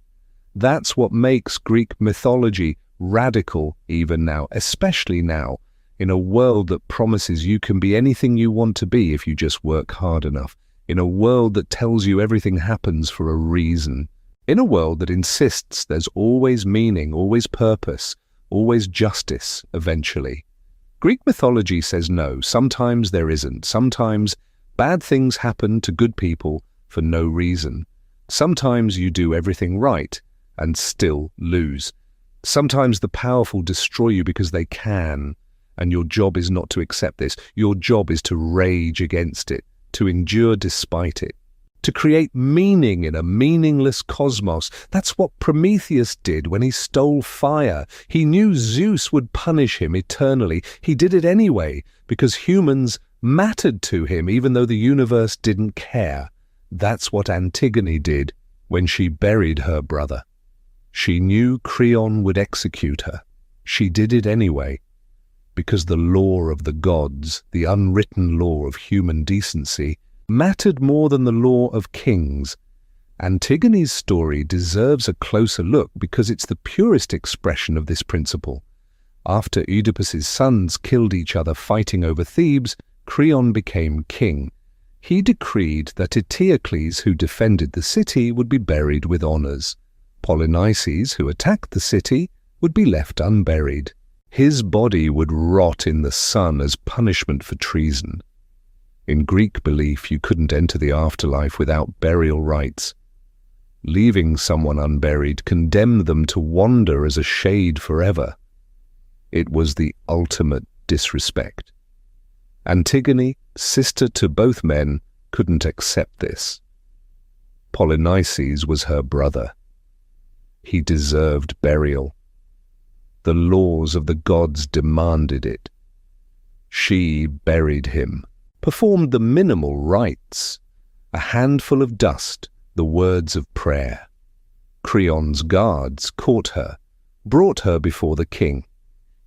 That's what makes Greek mythology radical even now, especially now, in a world that promises you can be anything you want to be if you just work hard enough. In a world that tells you everything happens for a reason. In a world that insists there's always meaning, always purpose, always justice, eventually. Greek mythology says no, sometimes there isn't. Sometimes bad things happen to good people for no reason. Sometimes you do everything right and still lose. Sometimes the powerful destroy you because they can, and your job is not to accept this. Your job is to rage against it, to endure despite it, to create meaning in a meaningless cosmos. That's what Prometheus did when he stole fire. He knew Zeus would punish him eternally. He did it anyway, because humans mattered to him even though the universe didn't care. That's what Antigone did when she buried her brother. She knew Creon would execute her. She did it anyway, because the law of the gods, the unwritten law of human decency, mattered more than the law of kings. Antigone's story deserves a closer look because it's the purest expression of this principle. After Oedipus's sons killed each other fighting over Thebes, Creon became king. He decreed that Eteocles, who defended the city, would be buried with honors. Polynices, who attacked the city, would be left unburied. His body would rot in the sun as punishment for treason. In Greek belief, you couldn't enter the afterlife without burial rites. Leaving someone unburied condemned them to wander as a shade forever. It was the ultimate disrespect. Antigone, sister to both men, couldn't accept this. Polynices was her brother. He deserved burial. The laws of the gods demanded it. She buried him, performed the minimal rites, a handful of dust, the words of prayer. Creon's guards caught her, brought her before the king.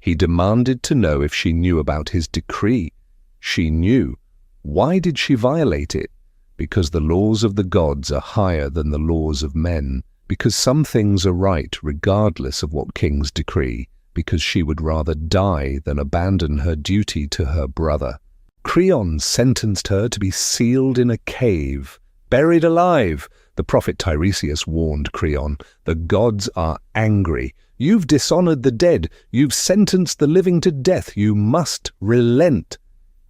He demanded to know if she knew about his decree. She knew. Why did she violate it? Because the laws of the gods are higher than the laws of men. Because some things are right regardless of what kings decree. Because she would rather die than abandon her duty to her brother. Creon sentenced her to be sealed in a cave, buried alive. The prophet Tiresias warned Creon, "The gods are angry. You've dishonored the dead. You've sentenced the living to death. You must relent."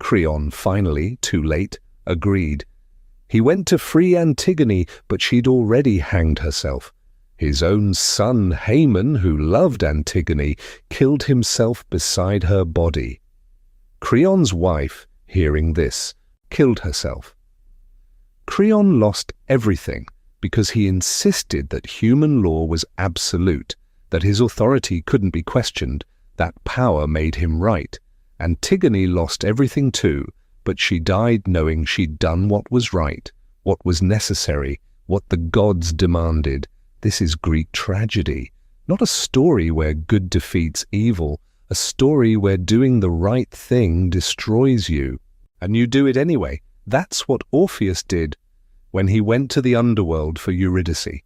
Creon finally, too late, agreed. He went to free Antigone, but she'd already hanged herself. His own son, Haman, who loved Antigone, killed himself beside her body. Creon's wife, hearing this, killed herself. Creon lost everything because he insisted that human law was absolute, that his authority couldn't be questioned, that power made him right. Antigone lost everything too, but she died knowing she'd done what was right, what was necessary, what the gods demanded. This is Greek tragedy, not a story where good defeats evil, a story where doing the right thing destroys you. And you do it anyway. That's what Orpheus did when he went to the underworld for Eurydice.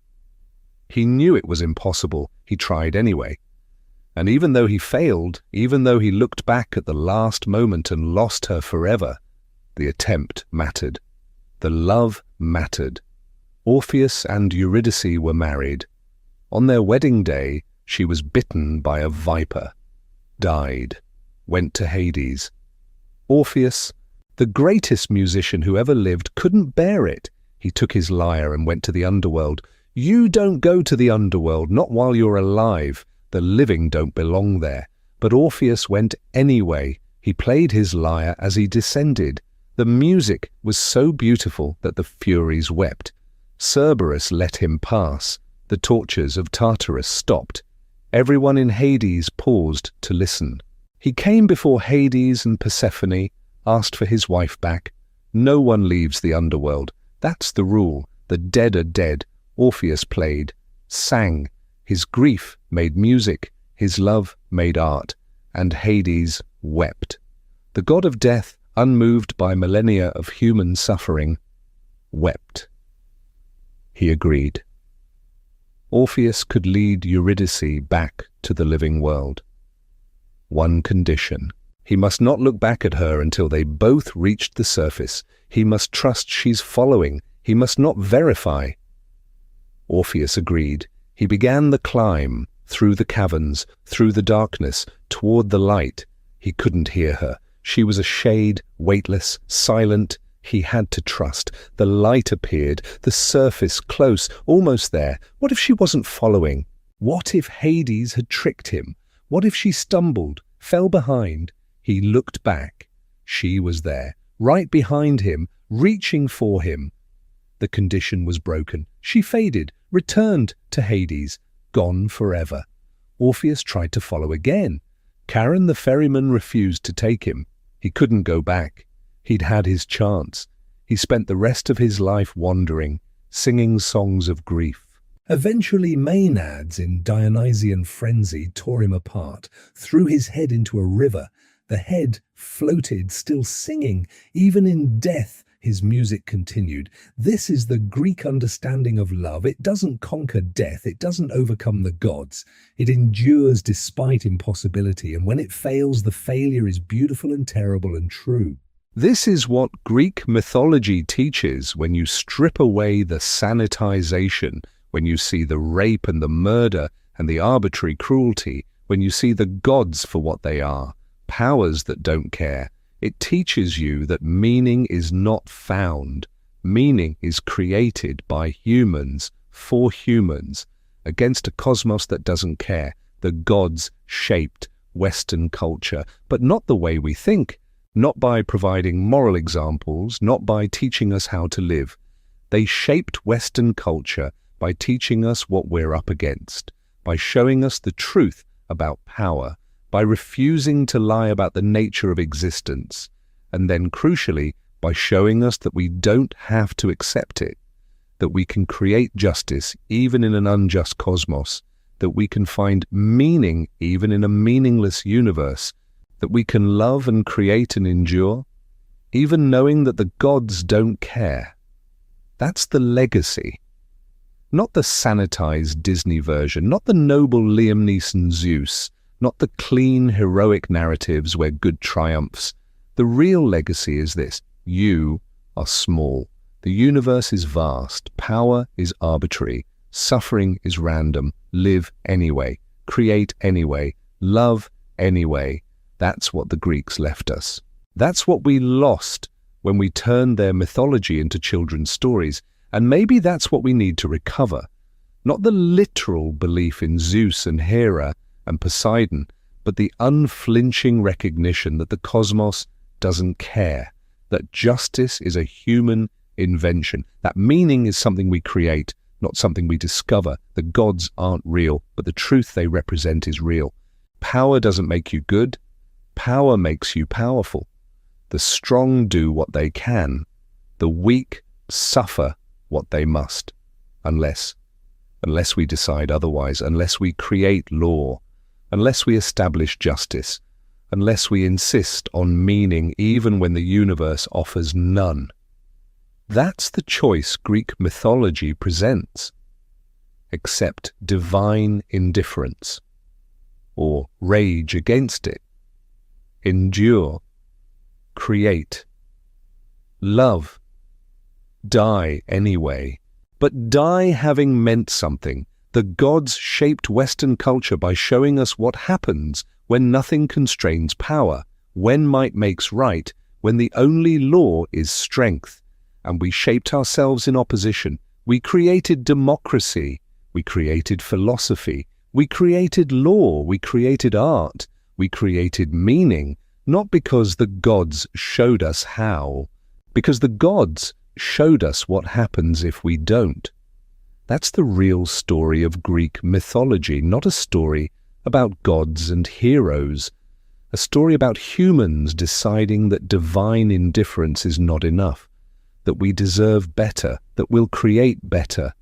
He knew it was impossible. He tried anyway. And even though he failed, even though he looked back at the last moment and lost her forever, the attempt mattered. The love mattered. Orpheus and Eurydice were married. On their wedding day, she was bitten by a viper, died, went to Hades. Orpheus, the greatest musician who ever lived, couldn't bear it. He took his lyre and went to the underworld. You don't go to the underworld, not while you're alive. The living don't belong there. But Orpheus went anyway. He played his lyre as he descended. The music was so beautiful that the Furies wept. Cerberus let him pass. The tortures of Tartarus stopped. Everyone in Hades paused to listen. He came before Hades and Persephone, asked for his wife back. No one leaves the underworld. That's the rule. The dead are dead. Orpheus played, sang. His grief made music. His love made art. And Hades wept. The god of death, unmoved by millennia of human suffering, wept. He agreed. Orpheus could lead Eurydice back to the living world. One condition. He must not look back at her until they both reached the surface. He must trust she's following. He must not verify. Orpheus agreed. He began the climb, through the caverns, through the darkness, toward the light. He couldn't hear her. She was a shade, weightless, silent. He had to trust. The light appeared, the surface close, almost there. What if she wasn't following? What if Hades had tricked him? What if she stumbled, fell behind? He looked back. She was there, right behind him, reaching for him. The condition was broken. She faded, returned to Hades, gone forever. Orpheus tried to follow again. Charon the ferryman refused to take him. He couldn't go back. He'd had his chance. He spent the rest of his life wandering, singing songs of grief. Eventually, Maenads in Dionysian frenzy tore him apart, threw his head into a river. The head floated, still singing. Even in death, his music continued. This is the Greek understanding of love. It doesn't conquer death. It doesn't overcome the gods. It endures despite impossibility, and when it fails, the failure is beautiful and terrible and true. This is what Greek mythology teaches when you strip away the sanitization, when you see the rape and the murder and the arbitrary cruelty, when you see the gods for what they are, powers that don't care. It teaches you that meaning is not found. Meaning is created by humans, for humans, against a cosmos that doesn't care. The gods shaped Western culture, but not the way we think. Not by providing moral examples, not by teaching us how to live. They shaped Western culture by teaching us what we're up against, by showing us the truth about power, by refusing to lie about the nature of existence, and then, crucially, by showing us that we don't have to accept it, that we can create justice even in an unjust cosmos, that we can find meaning even in a meaningless universe, that we can love and create and endure, even knowing that the gods don't care. That's the legacy. Not the sanitized Disney version, not the noble Liam Neeson Zeus, not the clean, heroic narratives where good triumphs. The real legacy is this: you are small. The universe is vast. Power is arbitrary. Suffering is random. Live anyway. Create anyway. Love anyway. That's what the Greeks left us. That's what we lost when we turned their mythology into children's stories. And maybe that's what we need to recover. Not the literal belief in Zeus and Hera and Poseidon, but the unflinching recognition that the cosmos doesn't care, that justice is a human invention, that meaning is something we create, not something we discover. The gods aren't real, but the truth they represent is real. Power doesn't make you good. Power makes you powerful. The strong do what they can. The weak suffer what they must, unless we decide otherwise, unless we create law, unless we establish justice, unless we insist on meaning even when the universe offers none. That's the choice Greek mythology presents. Accept divine indifference, or rage against it. Endure. Create. Love. Die anyway. But die having meant something. The gods shaped Western culture by showing us what happens when nothing constrains power, when might makes right, when the only law is strength. And we shaped ourselves in opposition. We created democracy. We created philosophy. We created law. We created art. We created meaning, not because the gods showed us how, because the gods showed us what happens if we don't. That's the real story of Greek mythology, not a story about gods and heroes, a story about humans deciding that divine indifference is not enough, that we deserve better, that we'll create better,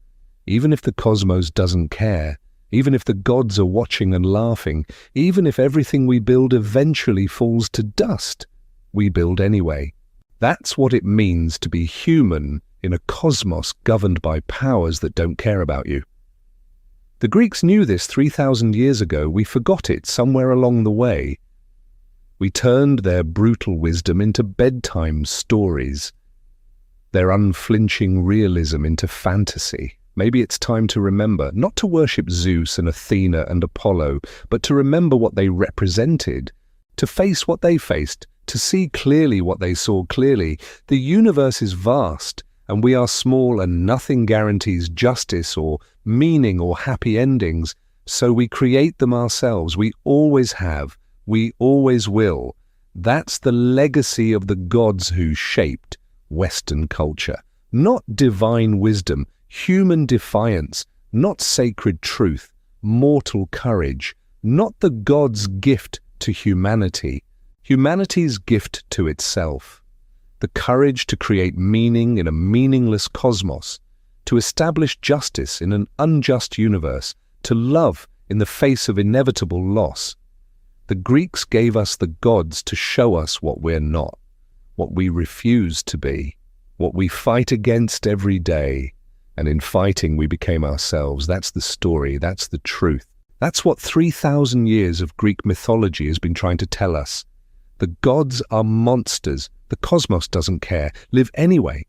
even if the cosmos doesn't care, even if the gods are watching and laughing, even if everything we build eventually falls to dust, we build anyway. That's what it means to be human in a cosmos governed by powers that don't care about you. The Greeks knew this 3,000 years ago. We forgot it somewhere along the way. We turned their brutal wisdom into bedtime stories, their unflinching realism into fantasy. Maybe it's time to remember, not to worship Zeus and Athena and Apollo, but to remember what they represented, to face what they faced, to see clearly what they saw clearly. The universe is vast, and we are small, and nothing guarantees justice or meaning or happy endings, so we create them ourselves. We always have. We always will. That's the legacy of the gods who shaped Western culture. Not divine wisdom, human defiance, not sacred truth, mortal courage, not the gods' gift to humanity, humanity's gift to itself. The courage to create meaning in a meaningless cosmos, to establish justice in an unjust universe, to love in the face of inevitable loss. The Greeks gave us the gods to show us what we're not, what we refuse to be, what we fight against every day. And in fighting, we became ourselves. That's the story. That's the truth. That's what 3,000 years of Greek mythology has been trying to tell us. The gods are monsters. The cosmos doesn't care. Live anyway.